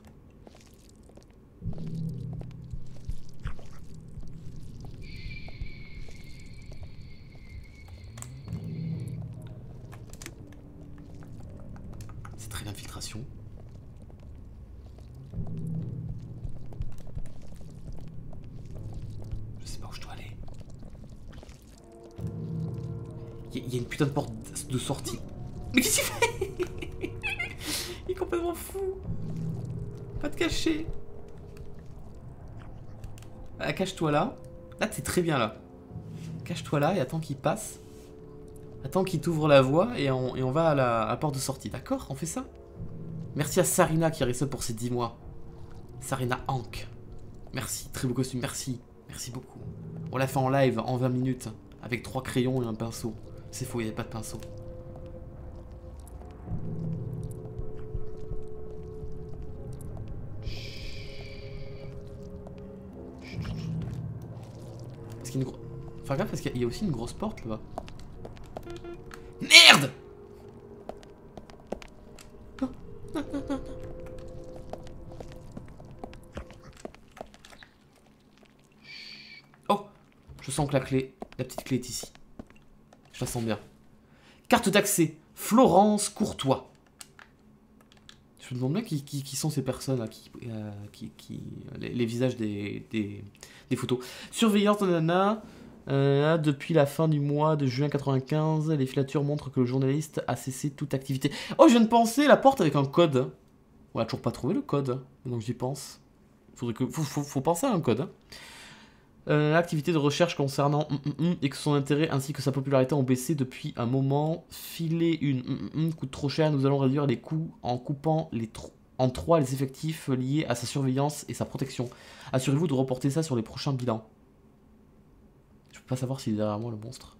C'est très l'infiltration. Je sais pas où je dois aller. Il y a une putain de porte de sortie. Mais qu'est-ce qu'il fait? Il est complètement fou. Pas de cacher. Ah, cache-toi là. Là, t'es très bien là. Cache-toi là et attends qu'il passe. Attends qu'il t'ouvre la voie et on va à la porte de sortie. D'accord? On fait ça? Merci à Sarina qui a resté pour ces 10 mois. Sarina Hank. Merci. Très beau costume. Merci. Merci beaucoup. On l'a fait en live en 20 minutes. Avec 3 crayons et un pinceau. C'est faux, il n'y avait pas de pinceau. Est-ce qu'il y a une grosse... Enfin, grave, parce qu'il y a aussi une grosse porte là-bas. Merde! Oh! Je sens que la petite clé est ici. Je la sens bien. Carte d'accès. Florence Courtois. Je me demande bien qui sont ces personnes là, les visages des photos. Surveillante, nanana. Là, depuis la fin du mois de juin 95, les filatures montrent que le journaliste a cessé toute activité. Oh, je viens de penser, la porte avec un code. On a toujours pas trouvé le code, donc j'y pense. Faut penser à un code. L'activité de recherche concernant et que son intérêt ainsi que sa popularité ont baissé depuis un moment. Filer une coûte trop cher, nous allons réduire les coûts en coupant en 3 les effectifs liés à sa surveillance et sa protection. Assurez-vous de reporter ça sur les prochains bilans. Je peux pas savoir s'il est derrière moi le monstre.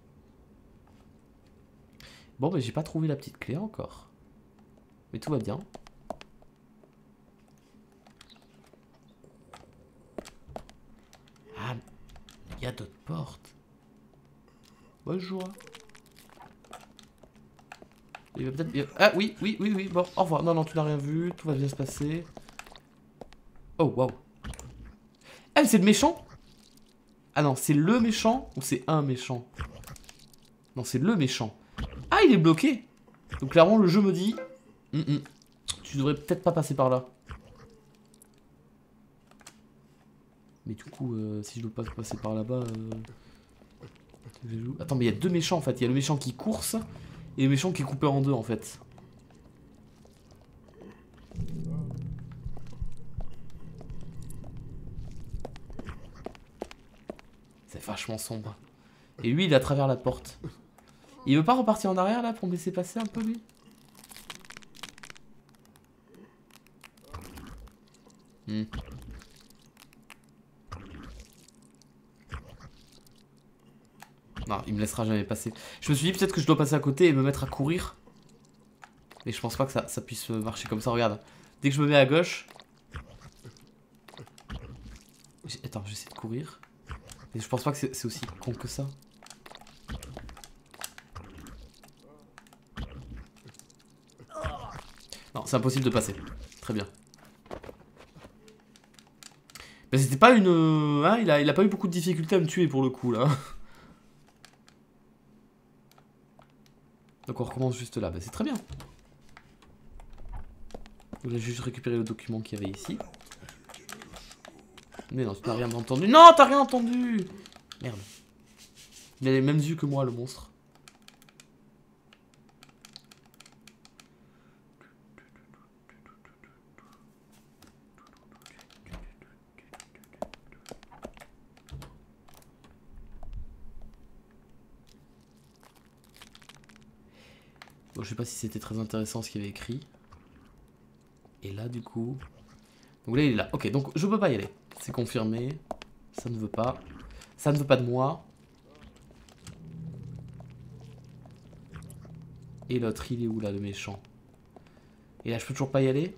Bon, mais j'ai pas trouvé la petite clé encore. Mais tout va bien. Ah, il y a d'autres portes. Bonjour. Il va peut-être... Ah oui, bon, au revoir. Non, tu n'as rien vu, tout va bien se passer. Oh, waouh. Ah, mais c'est le méchant? Ah non, c'est le méchant ou c'est un méchant? Non, c'est le méchant. Ah, il est bloqué. Donc clairement, le jeu me dit... tu devrais peut-être pas passer par là. Mais du coup, si je dois pas passer par là-bas... Attends, mais il y a deux méchants en fait. Il y a le méchant qui course et le méchant qui est coupé en deux en fait. C'est vachement sombre. Et lui, il est à travers la porte. Il veut pas repartir en arrière là pour me laisser passer un peu lui? Non, il me laissera jamais passer. Je me suis dit peut-être que je dois passer à côté et me mettre à courir. Mais je pense pas que ça puisse marcher comme ça, regarde. Dès que je me mets à gauche... Attends, j'essaie de courir. Mais je pense pas que c'est aussi con que ça. Non, c'est impossible de passer. Très bien. Mais c'était pas une... Hein, il a pas eu beaucoup de difficultés à me tuer pour le coup, là. Donc on recommence juste là. Bah, c'est très bien. J'ai juste récupéré le document qu'il y avait ici. Mais non, tu n'as rien entendu. Non, t'as rien entendu! Merde. Il a les mêmes yeux que moi, le monstre. Bon, je sais pas si c'était très intéressant ce qu'il y avait écrit. Et là, du coup... Donc là, il est là. Ok, donc je peux pas y aller. C'est confirmé. Ça ne veut pas. Ça ne veut pas de moi. Et l'autre, il est où là, le méchant? Et là, je peux toujours pas y aller?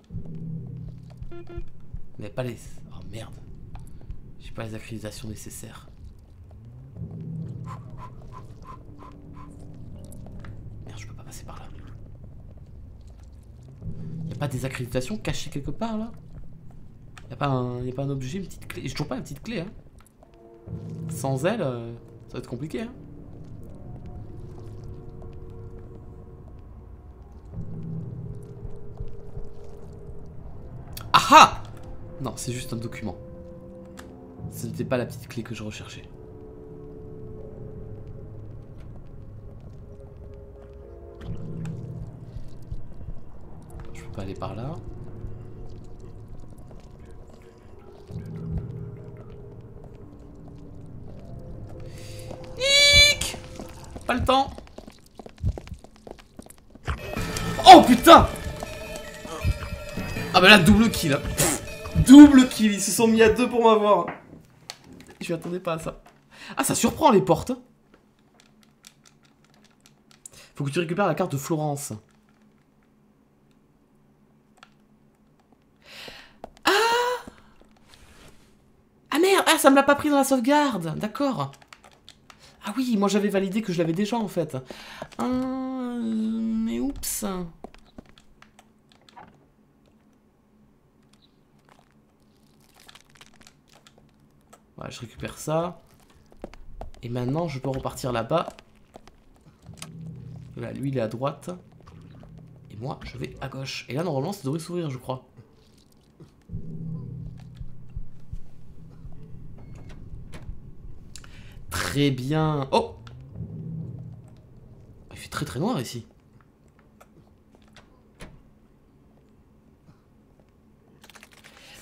Mais pas les... Oh merde. J'ai pas les accréditations nécessaires. Merde, je peux pas passer par là. Y'a pas des accréditations cachées quelque part là? Y'a pas un objet, une petite clé? J'ai toujours pas la petite clé, hein. Sans elle, ça va être compliqué, hein. Ah! Non, c'est juste un document. Ce n'était pas la petite clé que je recherchais. Je peux pas aller par là. Hic! Pas le temps. Oh putain! Ah bah là, double kill. Hein. Double kill, ils se sont mis à deux pour m'avoir. Je m'attendais pas à ça. Ah, ça surprend les portes. Faut que tu récupères la carte de Florence. Ah merde, ah ça me l'a pas pris dans la sauvegarde. D'accord. Ah oui, moi j'avais validé que je l'avais déjà en fait. Mais oups. Voilà, je récupère ça. Et maintenant, je peux repartir là-bas. Là, lui, il est à droite. Et moi, je vais à gauche. Et là, normalement, ça devrait s'ouvrir, je crois. Très bien. Oh! Il fait très très noir ici.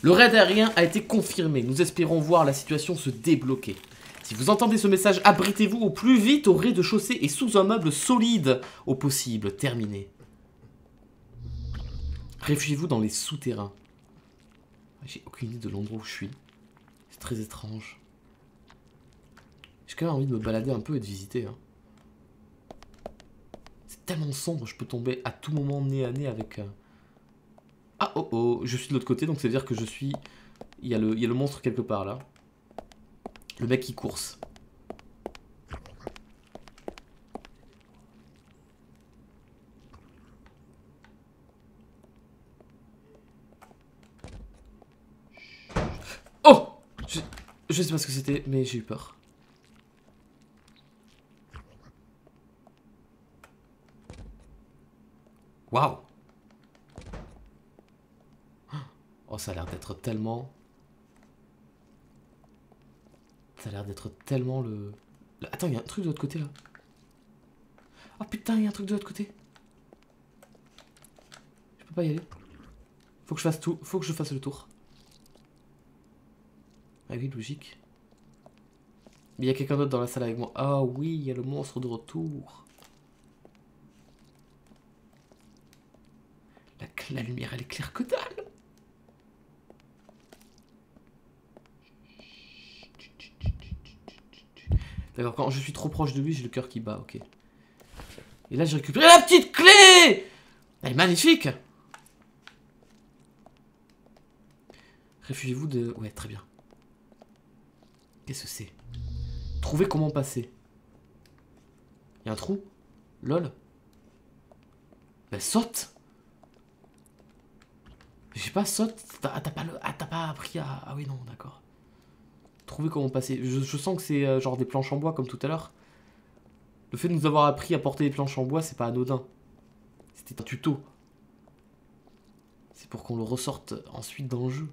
Le raid aérien a été confirmé. Nous espérons voir la situation se débloquer. Si vous entendez ce message, abritez-vous au plus vite au rez-de-chaussée et sous un meuble solide au possible. Terminé. Réfugiez-vous dans les souterrains. J'ai aucune idée de l'endroit où je suis. C'est très étrange. J'ai quand même envie de me balader un peu et de visiter. Hein. C'est tellement sombre, je peux tomber à tout moment nez à nez avec... Ah oh oh, je suis de l'autre côté, donc ça veut dire que je suis... Il y a le monstre quelque part là. Le mec qui course. Oh! Je sais pas ce que c'était, mais j'ai eu peur. Waouh! Oh, ça a l'air d'être tellement... Ça a l'air d'être tellement le... Attends, il y a un truc de l'autre côté, là. Oh, putain, il y a un truc de l'autre côté. Je peux pas y aller. Faut que je fasse tout. Faut que je fasse le tour. Ah oui, logique. Mais il y a quelqu'un d'autre dans la salle avec moi. Ah oui, il y a le monstre de retour. La lumière, elle est claire que dalle. D'accord, quand je suis trop proche de lui, j'ai le cœur qui bat, ok. Et là, j'ai récupéré la petite clé! Elle est magnifique! Réfugiez-vous de... Ouais, très bien. Qu'est-ce que c'est? Trouvez comment passer. Il y a un trou? Lol. Ben, saute! Je sais pas, saute. T'as pas appris à... Ah oui, non, d'accord. Trouver comment passer. Je sens que c'est genre des planches en bois comme tout à l'heure. Le fait de nous avoir appris à porter des planches en bois, c'est pas anodin. C'était un tuto. C'est pour qu'on le ressorte ensuite dans le jeu.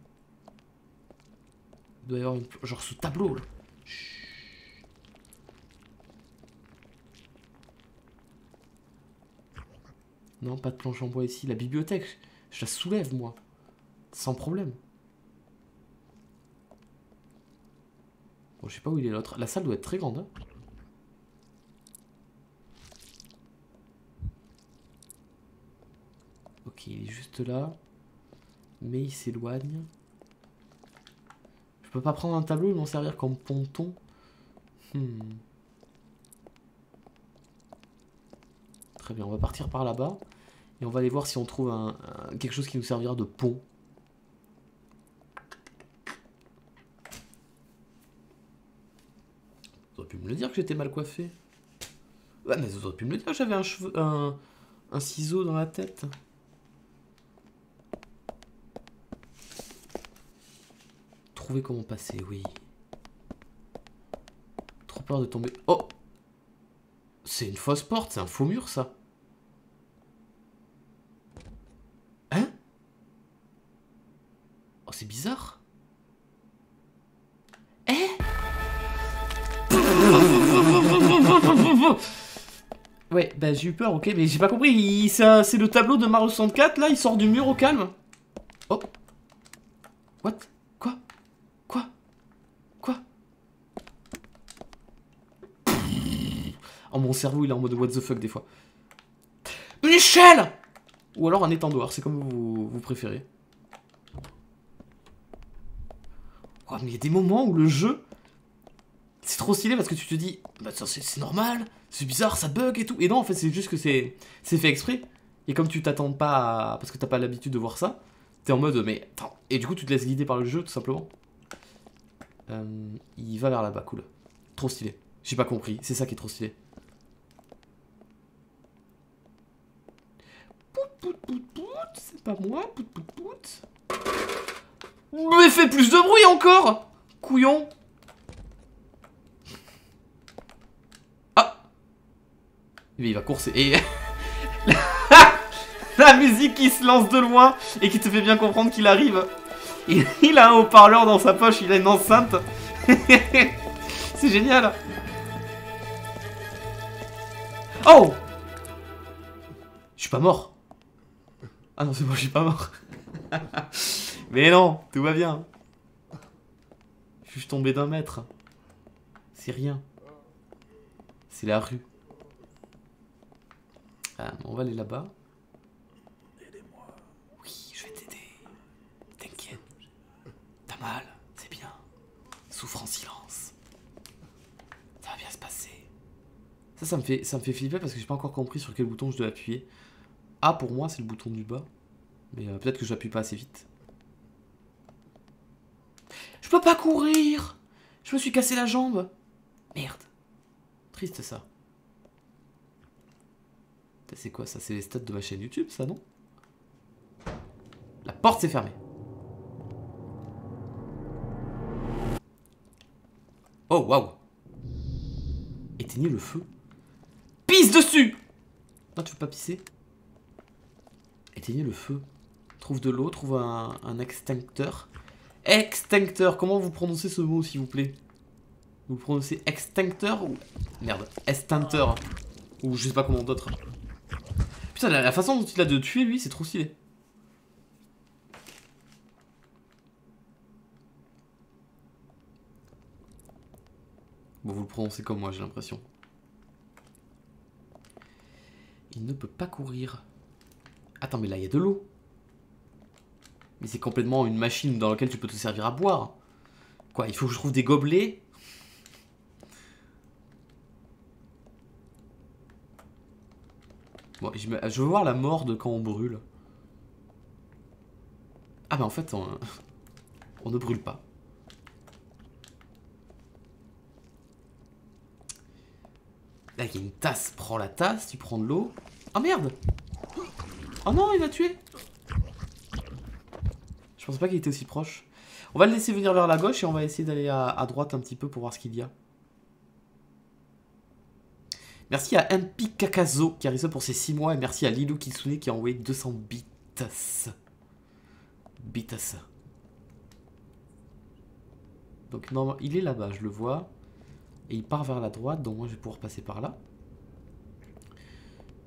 Il doit y avoir une... Genre ce tableau là. Chut. Non, pas de planche en bois ici. La bibliothèque, je la soulève moi. Sans problème. Bon, je sais pas où il est l'autre. La salle doit être très grande. Hein. Ok, il est juste là. Mais il s'éloigne. Je peux pas prendre un tableau et m'en servir comme ponton. Très bien, on va partir par là-bas. Et on va aller voir si on trouve quelque chose qui nous servira de pont. Vous auriez pu me le dire que j'étais mal coiffé. Ouais, mais vous auriez pu me le dire que j'avais un ciseau dans la tête. Trouver comment passer, oui. Trop peur de tomber. Oh! C'est une fausse porte, c'est un faux mur, ça. Hein? Oh, c'est bizarre. Eh? Ouais, bah j'ai eu peur, ok, mais j'ai pas compris. C'est le tableau de Mario 64, là, il sort du mur au calme. Oh. What? Quoi? Quoi? Quoi? Oh, mon cerveau, il est en mode what the fuck des fois. Une échelle! Ou alors un étendoir, c'est comme vous préférez. Oh, mais il y a des moments où le jeu... C'est trop stylé parce que tu te dis, bah, c'est normal, c'est bizarre, ça bug et tout. Et non, en fait, c'est juste que c'est fait exprès. Et comme tu t'attends pas à... Parce que t'as pas l'habitude de voir ça, t'es en mode, mais attends. Et du coup, tu te laisses guider par le jeu, tout simplement. Il va vers là-bas, cool. Trop stylé. J'ai pas compris, c'est ça qui est trop stylé. Pout, pout, pout, pout, c'est pas moi, pout, pout, pout. Mais fais plus de bruit encore, couillon. Mais il va courser. Et la musique qui se lance de loin et qui te fait bien comprendre qu'il arrive. Et il a un haut-parleur dans sa poche, il a une enceinte. C'est génial. Oh! Je suis pas mort. Ah non, c'est bon, je suis pas mort. Mais non, tout va bien. Je suis tombé d'un mètre. C'est rien. C'est la rue. Ah, on va aller là-bas. Aidez-moi. Oui, je vais t'aider. T'inquiète. T'as mal, c'est bien. Souffre en silence. Ça va bien se passer. Ça me fait flipper parce que j'ai pas encore compris sur quel bouton je dois appuyer. A pour moi, c'est le bouton du bas. Mais peut-être que j'appuie pas assez vite. Je peux pas courir! Je me suis cassé la jambe. Merde. Triste ça. C'est quoi ça? C'est les stats de ma chaîne YouTube, ça, non? La porte s'est fermée. Oh, waouh. Éteignez le feu. Pisse dessus! Non, tu veux pas pisser? Éteignez le feu. Trouve de l'eau, trouve un extincteur. Extincteur, comment vous prononcez ce mot, s'il vous plaît? Vous prononcez extincteur ou... Merde, extincteur. Ou je sais pas comment d'autres. Putain, la façon dont il a de tuer, lui, c'est trop stylé. Bon, vous le prononcez comme moi, j'ai l'impression. Il ne peut pas courir. Attends, mais là, il y a de l'eau. Mais c'est complètement une machine dans laquelle tu peux te servir à boire. Quoi, il faut que je trouve des gobelets? Bon, je veux voir la mort de quand on brûle. Ah bah en fait, on ne brûle pas. Là, il y a une tasse. Prends la tasse, tu prends de l'eau. Oh merde! Oh non, il m'a tué! Je pensais pas qu'il était aussi proche. On va le laisser venir vers la gauche et on va essayer d'aller à droite un petit peu pour voir ce qu'il y a. Merci à MP Kakazo qui a réussi pour ses 6 mois et merci à Lilou Kitsune qui a envoyé 200 bits. Bits. Donc non, il est là-bas, je le vois. Et il part vers la droite, donc moi je vais pouvoir passer par là.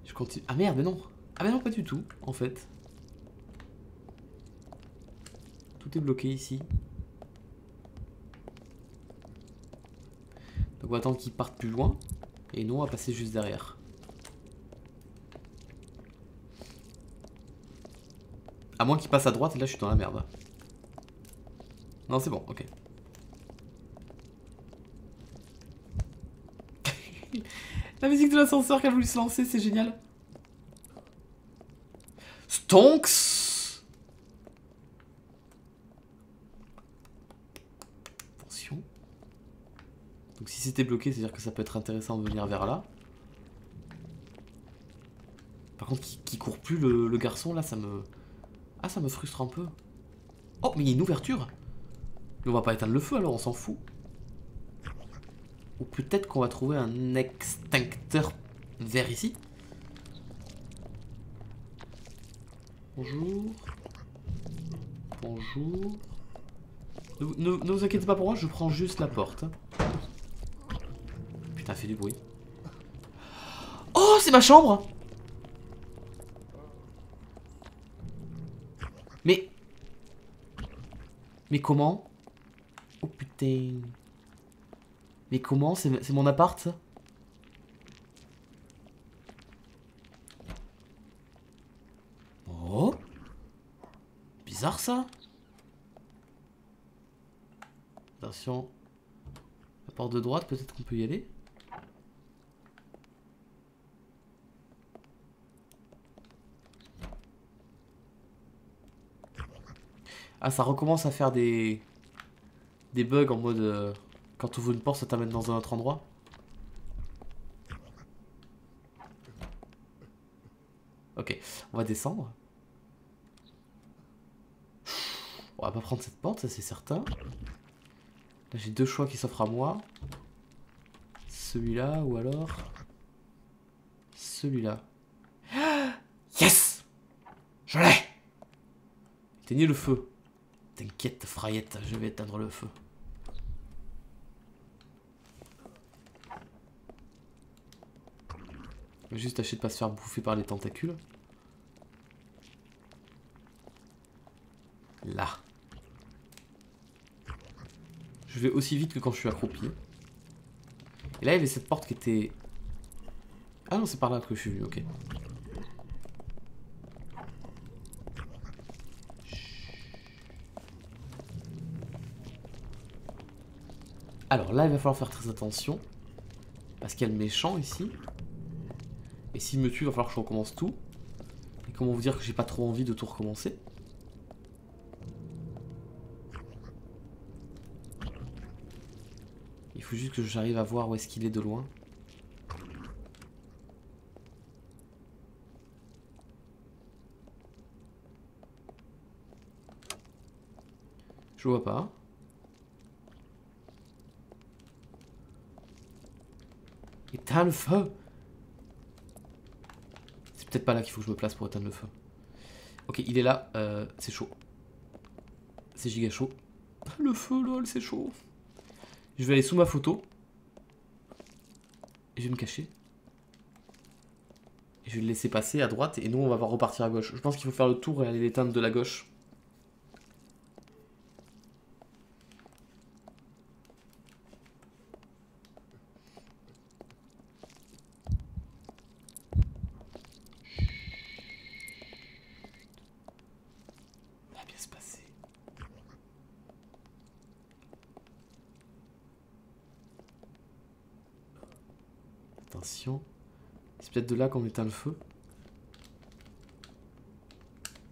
Je continue. Ah merde, mais non. Ah mais non, pas du tout, en fait. Tout est bloqué ici. Donc on va attendre qu'il parte plus loin. Et nous on va passer juste derrière. À moins qu'il passe à droite et là je suis dans la merde. Non c'est bon, ok. La musique de l'ascenseur qui a voulu se lancer, c'est génial. Stonks. Attention. Donc si c'était bloqué, c'est-à-dire que ça peut être intéressant de venir vers là. Par contre, qui court plus le garçon, là, ça me... Ah, ça me frustre un peu. Oh, mais il y a une ouverture. Mais on va pas éteindre le feu, alors, on s'en fout. Ou peut-être qu'on va trouver un extincteur vers ici. Bonjour. Bonjour. Ne vous inquiétez pas pour moi, je prends juste la porte. Putain, fait du bruit. Oh, c'est ma chambre! Mais comment? Oh putain. Mais comment? C'est mon appart, ça? Oh. Bizarre, ça. Attention. La porte de droite, peut-être qu'on peut y aller. Ah, ça recommence à faire des bugs en mode... quand tu ouvres une porte, ça t'amène dans un autre endroit. Ok, on va descendre. On va pas prendre cette porte, ça c'est certain. Là j'ai deux choix qui s'offrent à moi. Celui-là ou alors... celui-là. Yes! Je l'ai! Éteignez le feu. T'inquiète, Frayette, je vais éteindre le feu. Juste tâcher de pas se faire bouffer par les tentacules. Là. Je vais aussi vite que quand je suis accroupi. Et là, il y avait cette porte qui était... Ah non, c'est par là que je suis venu, ok. Alors là, il va falloir faire très attention. Parce qu'il y a le méchant ici. Et s'il me tue, il va falloir que je recommence tout. Et comment vous dire que j'ai pas trop envie de tout recommencer. Il faut juste que j'arrive à voir où est-ce qu'il est de loin. Je vois pas. Éteins le feu! C'est peut-être pas là qu'il faut que je me place pour éteindre le feu. Ok, il est là. C'est chaud. C'est giga chaud. Le feu, lol, c'est chaud. Je vais aller sous ma photo. Et je vais me cacher. Et je vais le laisser passer à droite. Et nous, on va repartir à gauche. Je pense qu'il faut faire le tour et aller l'éteindre de la gauche. Ça va bien se passer. Attention. C'est peut-être de là qu'on éteint le feu.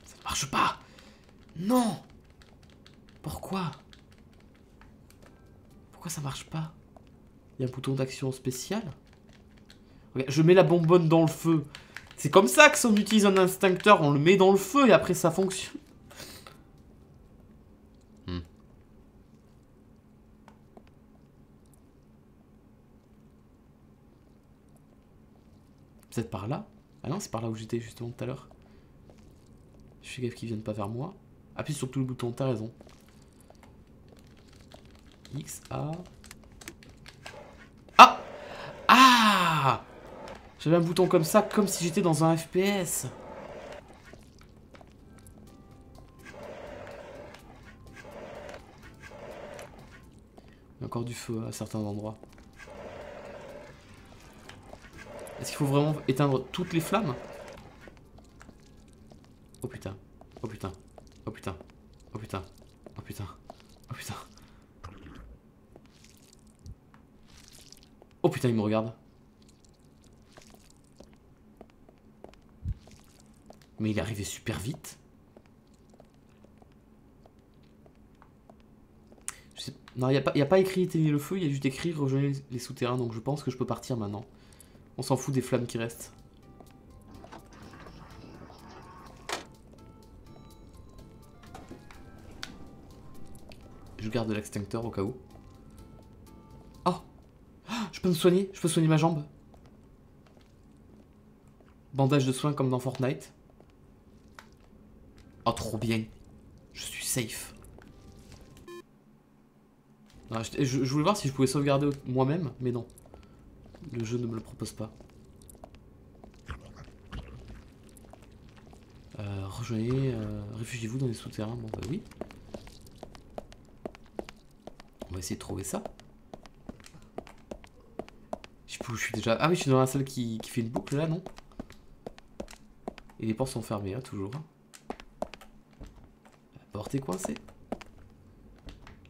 Ça ne marche pas! Non! Pourquoi? Pourquoi ça marche pas? Il y a un bouton d'action spécial. Regarde, je mets la bonbonne dans le feu. C'est comme ça que si on utilise un instincteur, on le met dans le feu et après ça fonctionne. Peut-être par là? Ah non, c'est par là où j'étais justement tout à l'heure. Je fais gaffe qu'ils viennent pas vers moi. Appuie sur tout le bouton, t'as raison. X, A... Ah! Ah! J'avais un bouton comme ça, comme si j'étais dans un FPS. Il y a encore du feu à certains endroits. Est-ce qu'il faut vraiment éteindre toutes les flammes? Oh putain. Oh putain. Oh putain. Oh putain. Oh putain. Oh putain. Oh putain, il me regarde. Mais il est arrivé super vite. Je sais... Non, il n'y a pas écrit éteignez le feu, il y a juste écrit rejoignez les souterrains, donc je pense que je peux partir maintenant. On s'en fout des flammes qui restent. Je garde l'extincteur au cas où. Oh! Je peux me soigner, je peux soigner ma jambe. Bandage de soins comme dans Fortnite. Oh, trop bien. Je suis safe. Non, je voulais voir si je pouvais sauvegarder moi-même, mais non. Le jeu ne me le propose pas. Rejoignez, réfugiez-vous dans les souterrains. Bon, bah oui. On va essayer de trouver ça. Je sais plus où je suis déjà. Ah oui, je suis dans la salle qui fait une boucle là, non? Et les portes sont fermées, là, toujours. La porte est coincée.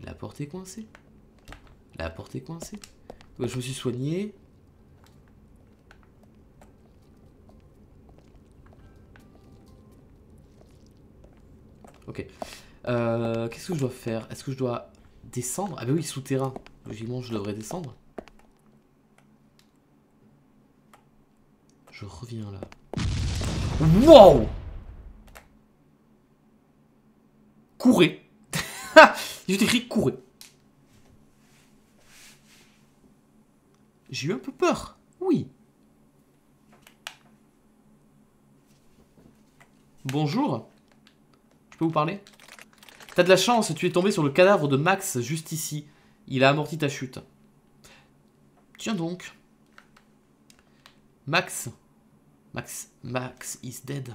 La porte est coincée. La porte est coincée. Ouais, je me suis soigné. Ok. Qu'est-ce que je dois faire? Est-ce que je dois descendre? Ah bah oui, souterrain. Logiquement, je devrais descendre. Je reviens là. Wow! Courez! J'ai écrit courez. J'ai eu un peu peur. Oui. Bonjour. Je peux vous parler? T'as de la chance, tu es tombé sur le cadavre de Max juste ici. Il a amorti ta chute. Tiens donc. Max, Max is dead.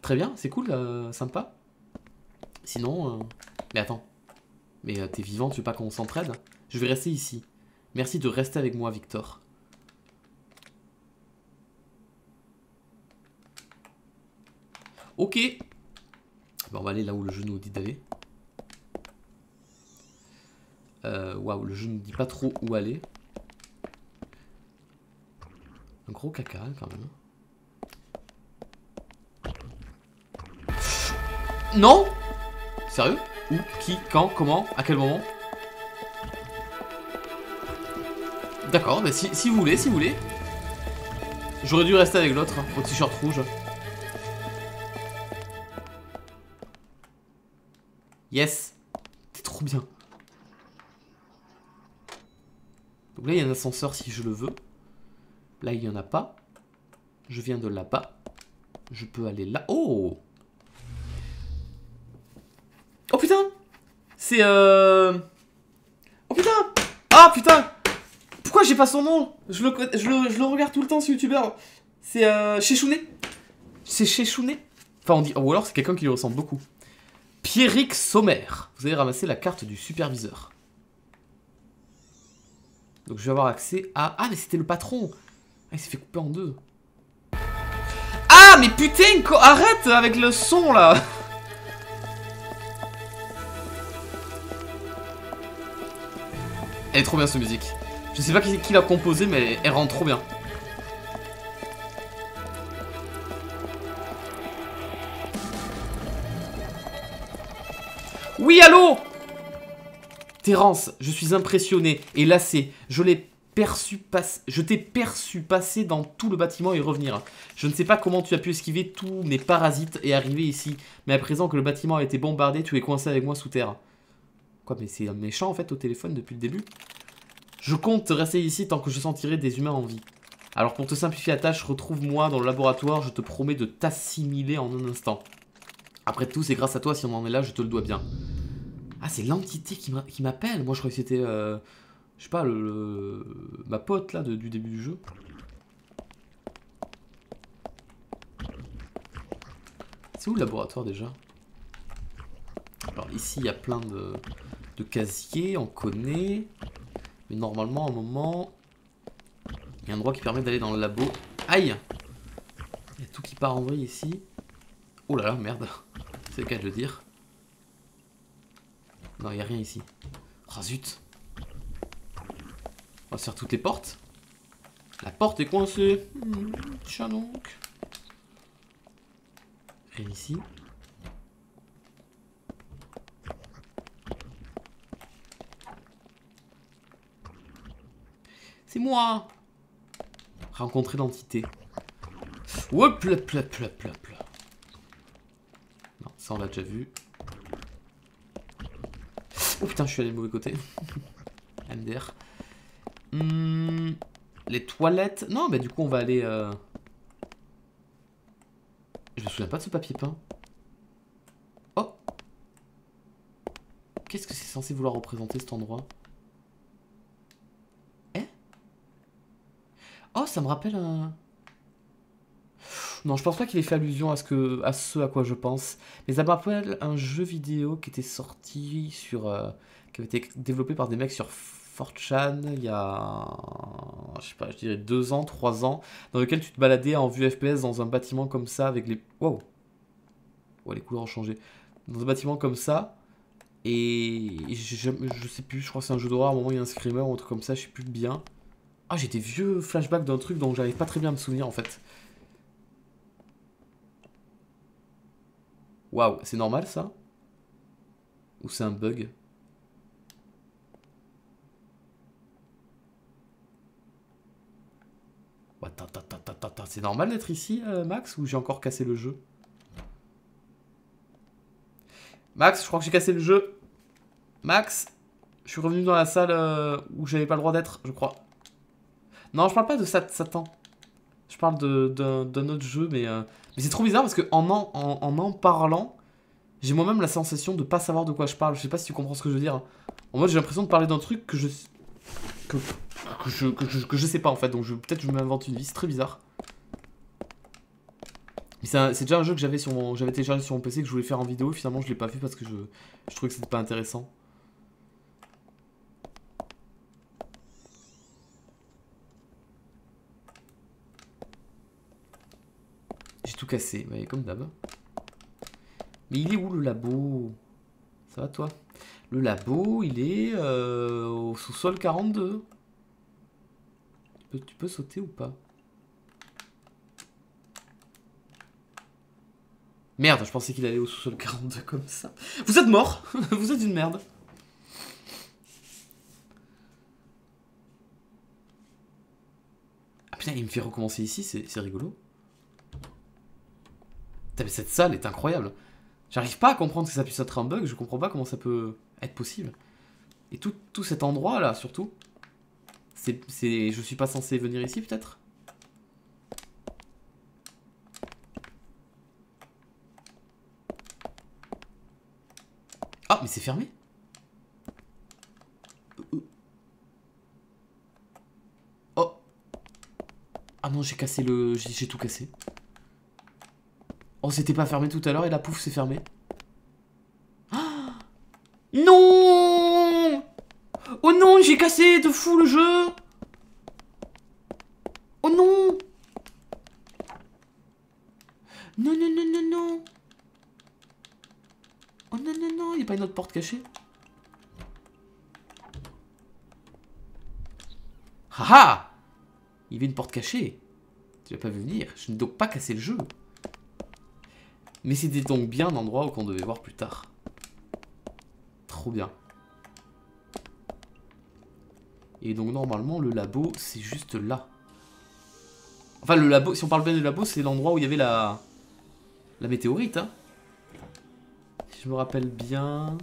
Très bien, c'est cool, sympa. Sinon... Mais attends. Mais t'es vivant, tu veux pas qu'on s'entraide? Je vais rester ici. Merci de rester avec moi, Victor. Ok. Bon, on va aller là où le jeu nous dit d'aller. Waouh, le jeu ne dit pas trop où aller. Un gros caca, quand même. Non! Sérieux? Où? Qui? Quand? Comment? À quel moment? D'accord, bah si vous voulez, si vous voulez. J'aurais dû rester avec l'autre, hein, au t-shirt rouge. Yes! C'est trop bien. Donc là, il y a un ascenseur si je le veux. Là, il n'y en a pas. Je viens de là-bas. Je peux aller là. Oh! Oh putain! C'est Oh putain! Ah putain! Pourquoi j'ai pas son nom? Je le regarde tout le temps ce youtubeur. C'est Chechounet. C'est Chechounet. Enfin on dit... Ou alors c'est quelqu'un qui lui ressemble beaucoup. Pierrick Sommer. Vous avez ramassé la carte du superviseur. Donc je vais avoir accès à... Ah mais c'était le patron. Ah il s'est fait couper en deux. Ah mais putain! Arrête avec le son là! Elle est trop bien cette musique. Je sais pas qui l'a composée, mais elle rend trop bien. Oui, allô? Terence, je suis impressionné et lassé. Je t'ai perçu passer dans tout le bâtiment et revenir. Je ne sais pas comment tu as pu esquiver tous mes parasites et arriver ici. Mais à présent que le bâtiment a été bombardé, tu es coincé avec moi sous terre. Quoi, mais c'est un méchant en fait au téléphone depuis le début. Je compte rester ici tant que je sentirai des humains en vie. Alors pour te simplifier la tâche, retrouve-moi dans le laboratoire, je te promets de t'assimiler en un instant. Après tout, c'est grâce à toi si on en est là, je te le dois bien. Ah, c'est l'entité qui m'appelle. Moi je croyais que c'était, je sais pas, ma pote là du début du jeu. C'est où le laboratoire déjà? Alors ici il y a plein de casiers, on connaît. Mais normalement, à un moment, il y a un endroit qui permet d'aller dans le labo. Aïe! Il y a tout qui part en vrille ici. Oh là là, merde. C'est le cas de le dire. Non, il n'y a rien ici. Oh zut! On va se faire toutes les portes. La porte est coincée. Tiens donc. Rien ici. C'est moi! Rencontrer l'entité. Hop là, pla, pla, pla, pla. Non, ça on l'a déjà vu. Oh putain, je suis allé du mauvais côté. MDR. Les toilettes. Non, bah du coup on va aller... Je me souviens pas de ce papier peint. Oh! Qu'est-ce que c'est censé vouloir représenter cet endroit? Oh, ça me rappelle un... Non, je pense pas qu'il ait fait allusion à ce à quoi je pense. Mais ça me rappelle un jeu vidéo qui était sorti sur... qui avait été développé par des mecs sur 4chan il y a... Je sais pas, je dirais 2 ans, 3 ans. Dans lequel tu te baladais en vue FPS dans un bâtiment comme ça avec les... Wow! Ouais, les couleurs ont changé. Dans un bâtiment comme ça. Et je sais plus, je crois que c'est un jeu d'horreur. À un moment, il y a un screamer ou un truc comme ça, je sais plus bien. Ah, j'ai des vieux flashbacks d'un truc dont j'arrive pas très bien à me souvenir en fait. Waouh, c'est normal ça? Ou c'est un bug? Attends, c'est normal d'être ici, Max? Ou j'ai encore cassé le jeu? Max, je crois que j'ai cassé le jeu. Max, je suis revenu dans la salle où j'avais pas le droit d'être, je crois. Non, je parle pas de Satan. Je parle d'un autre jeu, mais c'est trop bizarre parce que en parlant, j'ai moi-même la sensation de pas savoir de quoi je parle. Je sais pas si tu comprends ce que je veux dire. En mode, j'ai l'impression de parler d'un truc que je sais pas en fait. Donc peut-être je m'invente une vie. C'est très bizarre. C'est déjà un jeu que j'avais téléchargé sur mon PC que je voulais faire en vidéo. Finalement, je l'ai pas fait parce que je trouvais que c'était pas intéressant. J'ai tout cassé, ouais, comme d'hab. Mais il est où le labo? Ça va toi? Le labo, il est au sous-sol 42. Tu peux sauter ou pas? Merde, je pensais qu'il allait au sous-sol 42 comme ça. Vous êtes mort. Vous êtes une merde. Ah putain, il me fait recommencer ici, c'est rigolo. Putain, mais cette salle est incroyable. J'arrive pas à comprendre que ça puisse être un bug, je comprends pas comment ça peut être possible. Et tout cet endroit là, surtout. Je suis pas censé venir ici peut-être? Ah, mais c'est fermé. Oh. Ah non, j'ai cassé le... J'ai tout cassé. Oh, c'était pas fermé tout à l'heure et la pouf, c'est fermé. Ah non! Oh non, j'ai cassé de fou le jeu! Oh non! Non, non, non, non, non! Oh non, non, non, il n'y a pas une autre porte cachée? Haha! Il y avait une porte cachée. Tu l'as pas vu venir. Je n'ai donc pas cassé le jeu. Mais c'était donc bien un endroit qu'on devait voir plus tard. Trop bien. Et donc normalement le labo c'est juste là. Enfin le labo, si on parle bien du labo, c'est l'endroit où il y avait la météorite. Hein. Si je me rappelle bien.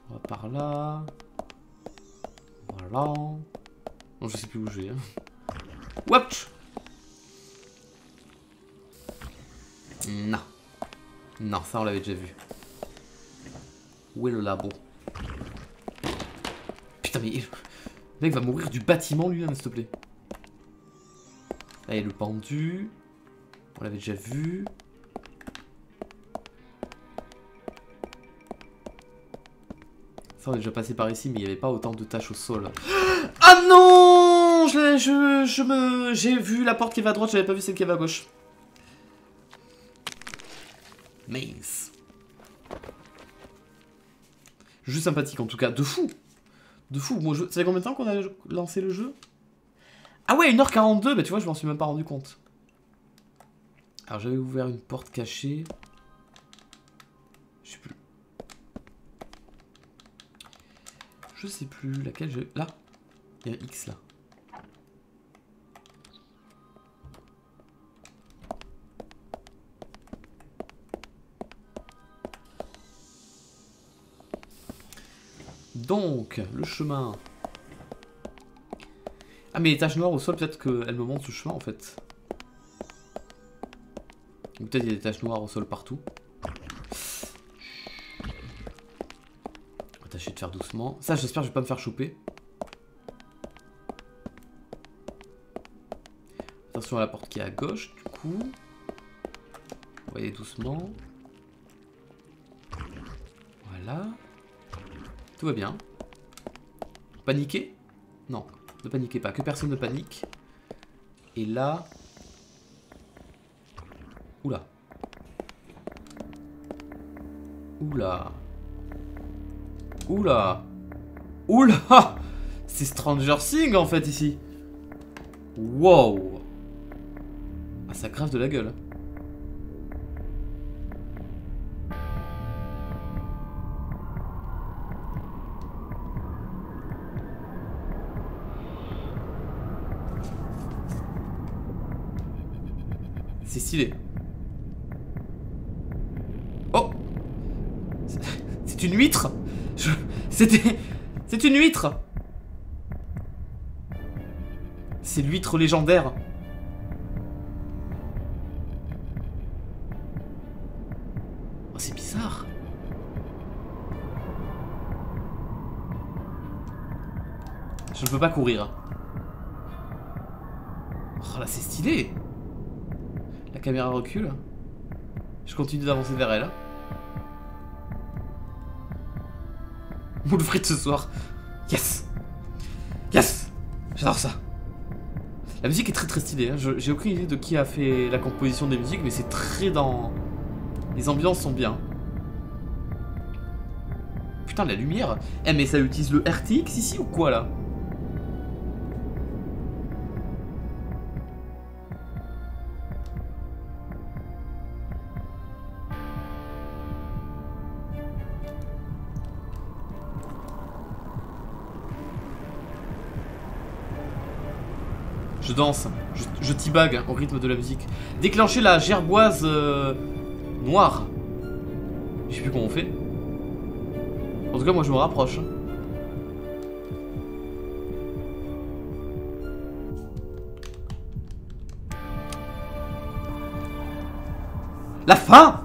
On va par là. Voilà. Non, je sais plus où je vais. Hein. Watch. Non. Non, ça on l'avait déjà vu. Où est le labo? Putain, mais le mec va mourir du bâtiment lui, hein, s'il te plaît. Allez, le pendu. On l'avait déjà vu. Ça, on est déjà passé par ici, mais il n'y avait pas autant de taches au sol. Ah non! J'ai vu la porte qui va à droite, j'avais pas vu celle qui va à gauche. Mince. Jeu sympathique en tout cas, de fou. De fou. Bon, ça fait combien de temps qu'on a lancé le jeu? Ah ouais, 1h42, bah tu vois, je m'en suis même pas rendu compte. Alors j'avais ouvert une porte cachée. Je sais plus. Je sais plus laquelle je... Là. Il y a un X là. Donc, le chemin. Ah mais les taches noires au sol, peut-être qu'elles me montrent ce chemin en fait. Ou peut-être il y a des taches noires au sol partout. On va tâcher de faire doucement. Ça j'espère que je vais pas me faire choper. Attention à la porte qui est à gauche du coup. On va y aller doucement. Voilà. Tout va bien. Paniquer? Non, ne paniquez pas, que personne ne panique. Et là... Oula. Oula. Oula. Oula. C'est Stranger Things en fait ici. Wow. Ah ça crève de la gueule. C'est stylé. Oh! C'est une huître! C'est une huître! C'est l'huître légendaire. Oh, c'est bizarre. Je ne peux pas courir. Oh là, c'est stylé. La caméra recule. Je continue d'avancer vers elle. Moule frites ce soir. Yes. Yes. J'adore ça. La musique est très stylée. Hein. J'ai aucune idée de qui a fait la composition des musiques, mais c'est très dans... Les ambiances sont bien. Putain, la lumière. Eh, mais ça utilise le RTX ici ou quoi, là? Je danse, je teabag au rythme de la musique. Déclencher la gerboise noire. Je sais plus comment on fait. En tout cas, moi je me rapproche. La fin!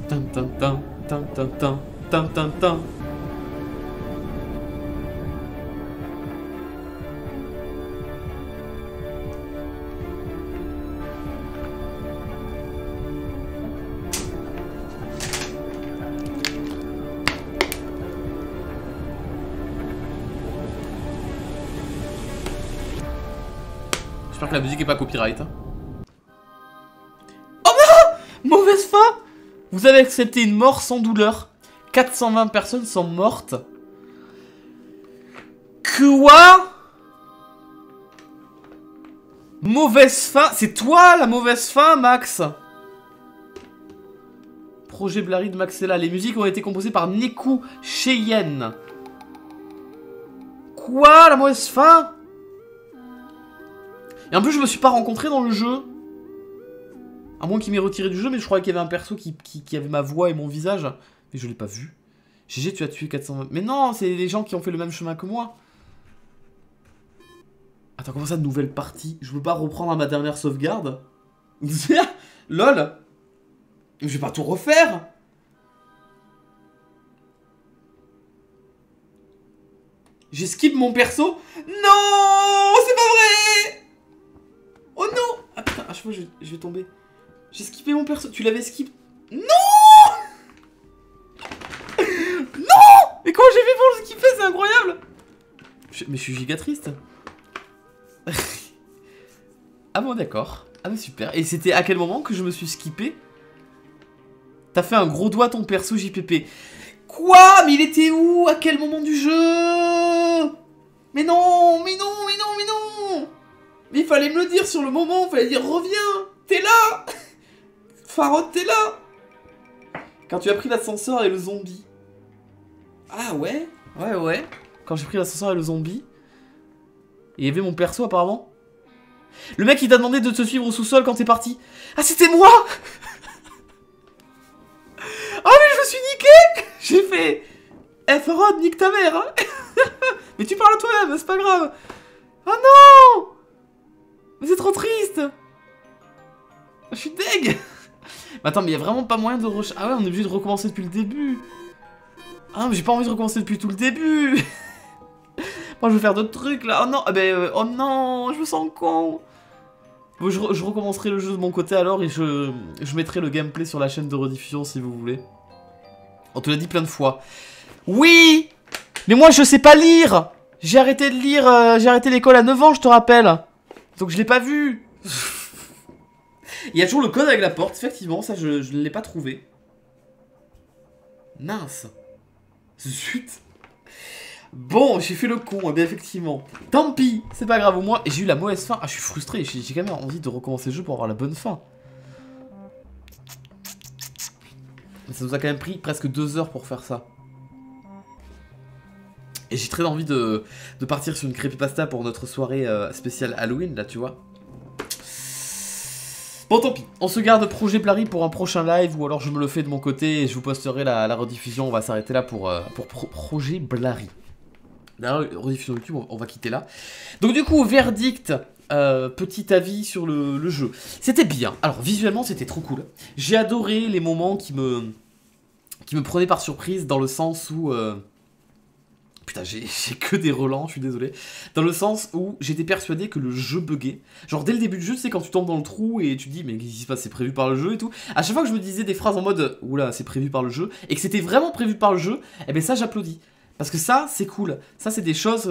Tan tan tan tan tan tan tan tan tan. J'espère que la musique est pas copyright. Hein. Oh non! Mauvaise fin! Vous avez accepté une mort sans douleur. 420 personnes sont mortes. Quoi? Mauvaise fin? C'est toi la mauvaise fin, Max? Projet Blary de Maxella. Les musiques ont été composées par Neku Cheyenne. Quoi? La mauvaise fin? Et en plus, je me suis pas rencontré dans le jeu. À moins qu'il m'ait retiré du jeu, mais je croyais qu'il y avait un perso qui avait ma voix et mon visage. Mais je l'ai pas vu. GG, tu as tué 420... Mais non, c'est les gens qui ont fait le même chemin que moi. Attends, comment ça, nouvelle partie? Je veux pas reprendre à ma dernière sauvegarde? LOL. Je vais pas tout refaire. J'esquive mon perso? Non, c'est pas vrai. Oh non. Ah putain, à chaque fois je vais tomber. J'ai skippé mon perso. Tu l'avais skip? Non. Non. Mais comment j'ai fait pour le skipper? C'est incroyable. Mais je suis giga triste. Ah bon, d'accord. Ah mais super. Et c'était à quel moment que je me suis skippé? T'as fait un gros doigt ton perso JPP. Quoi? Mais il était où? À quel moment du jeu? Mais non. Mais non, mais non, mais non. Mais il fallait me le dire sur le moment. Il fallait dire reviens. T'es là. Farod, t'es là. Quand tu as pris l'ascenseur et le zombie. Ah ouais? Ouais. Quand j'ai pris l'ascenseur et le zombie. Et il y avait mon perso apparemment. Le mec il t'a demandé de te suivre au sous-sol quand t'es parti. Ah c'était moi. Ah mais je me suis niqué. J'ai fait eh Farod, nique ta mère hein. Mais tu parles à toi-même, c'est pas grave. Ah non. Mais c'est trop triste. Je suis deg. Mais attends, mais il y a vraiment pas moyen de Ah ouais, on est obligé de recommencer depuis le début. Ah, mais j'ai pas envie de recommencer depuis tout le début. Moi, je veux faire d'autres trucs, là. Oh non, oh non, je me sens con. Bon, je recommencerai le jeu de mon côté, alors, et je mettrai le gameplay sur la chaîne de rediffusion, si vous voulez. On te l'a dit plein de fois. Oui. Mais moi, je sais pas lire. J'ai arrêté de lire, j'ai arrêté l'école à 9 ans, je te rappelle. Donc, je l'ai pas vu. Il y a toujours le code avec la porte, effectivement, ça je ne l'ai pas trouvé. Mince. Zut. Bon, j'ai fait le con, eh bien effectivement. Tant pis, c'est pas grave, au moins j'ai eu la mauvaise fin. Ah, je suis frustré, j'ai quand même envie de recommencer le jeu pour avoir la bonne fin. Mais ça nous a quand même pris presque 2 heures pour faire ça. Et j'ai très envie de partir sur une creepypasta pour notre soirée spéciale Halloween, là, tu vois. Bon, tant pis, on se garde Projet Blary pour un prochain live, ou alors je me le fais de mon côté et je vous posterai la rediffusion. On va s'arrêter là pour Projet Blary. La rediffusion YouTube, on va quitter là. Donc du coup, verdict, petit avis sur le jeu. C'était bien, alors visuellement c'était trop cool. J'ai adoré les moments qui me prenaient par surprise, dans le sens où Putain, j'ai que des relents, je suis désolé. Dans le sens où j'étais persuadé que le jeu buguait. Genre, dès le début du jeu, tu sais, quand tu tombes dans le trou et tu te dis, mais qu'est-ce qui se passe, c'est prévu par le jeu et tout. À chaque fois que je me disais des phrases en mode, oula, c'est prévu par le jeu, et que c'était vraiment prévu par le jeu, eh ben ça, j'applaudis. Parce que ça, c'est cool. Ça, c'est des choses.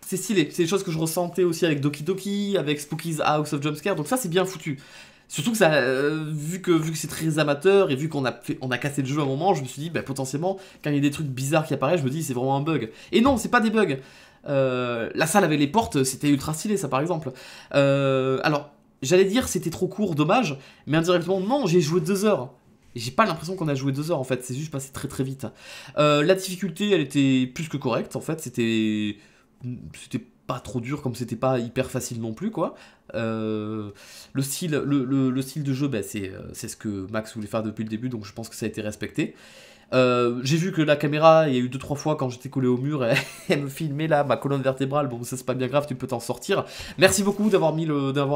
C'est stylé. C'est des choses que je ressentais aussi avec Doki Doki, avec Spooky's House of Jumpscare. Donc, ça, c'est bien foutu. Surtout que ça, vu que c'est très amateur et vu qu'on a cassé le jeu à un moment, je me suis dit, bah, potentiellement, quand il y a des trucs bizarres qui apparaissent, je me dis, c'est vraiment un bug. Et non, c'est pas des bugs. La salle avait les portes, c'était ultra stylé, ça par exemple. Alors, j'allais dire c'était trop court, dommage, mais indirectement, non, j'ai joué 2 heures. J'ai pas l'impression qu'on a joué 2 heures en fait, c'est juste passé très très vite. La difficulté, elle était plus que correcte en fait, c'était pas trop dur comme c'était pas hyper facile non plus quoi. Le style de jeu, bah, c'est ce que Max voulait faire depuis le début, donc je pense que ça a été respecté. J'ai vu que la caméra, il y a eu 2-3 fois quand j'étais collé au mur, elle me filmait là, ma colonne vertébrale. Bon, ça c'est pas bien grave, tu peux t'en sortir. Merci beaucoup d'avoir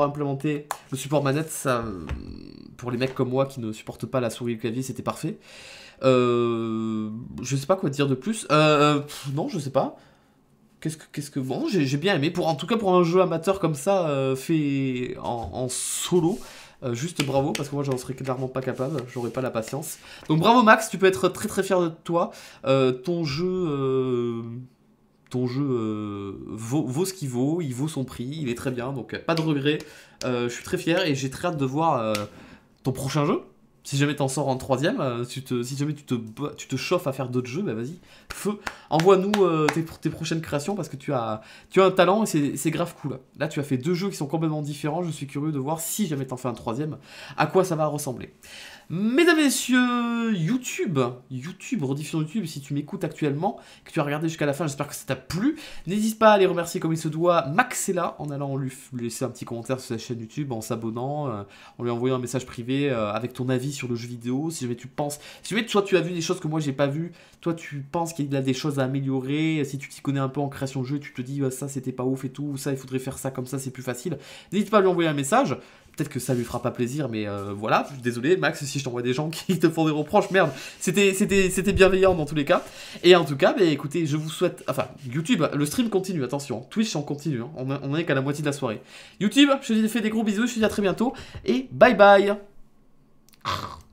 implémenté le support manette. Ça, pour les mecs comme moi qui ne supportent pas la souris et le clavier, c'était parfait. Je sais pas quoi dire de plus. Non, je sais pas. Qu'est-ce que bon, j'ai bien aimé. En tout cas, pour un jeu amateur comme ça, fait en solo. Juste bravo, parce que moi j'en serais clairement pas capable, j'aurais pas la patience. Donc bravo Max, tu peux être très très fier de toi. Ton jeu vaut ce qu'il vaut, il vaut son prix, il est très bien, donc pas de regret. Je suis très fier et j'ai très hâte de voir ton prochain jeu. Si jamais t'en sors en 3ème, si jamais tu te chauffes à faire d'autres jeux, bah vas-y, feu. Envoie-nous tes prochaines créations parce que tu as un talent et c'est grave cool. Là, tu as fait 2 jeux qui sont complètement différents. Je suis curieux de voir si jamais t'en fais un 3ème, à quoi ça va ressembler. Mesdames et messieurs, YouTube, rediffusion YouTube, si tu m'écoutes actuellement, que tu as regardé jusqu'à la fin, j'espère que ça t'a plu. N'hésite pas à aller remercier comme il se doit Maxella en allant lui laisser un petit commentaire sur sa chaîne YouTube, en s'abonnant, en lui envoyant un message privé avec ton avis sur le jeu vidéo. Si jamais toi tu as vu des choses que moi j'ai pas vues, toi tu penses qu'il y a des choses à améliorer, si tu t'y connais un peu en création de jeu, tu te dis ça c'était pas ouf et tout, ça il faudrait faire ça comme ça, c'est plus facile. N'hésite pas à lui envoyer un message. Peut-être que ça lui fera pas plaisir, mais voilà, je suis désolé, Max, si je t'envoie des gens qui te font des reproches, merde, c'était bienveillant dans tous les cas. Et en tout cas, bah, écoutez, je vous souhaite... Enfin, YouTube, le stream continue, attention, Twitch, on continue, hein, on est qu'à la moitié de la soirée. YouTube, je te fais des gros bisous, je te dis à très bientôt, et bye bye.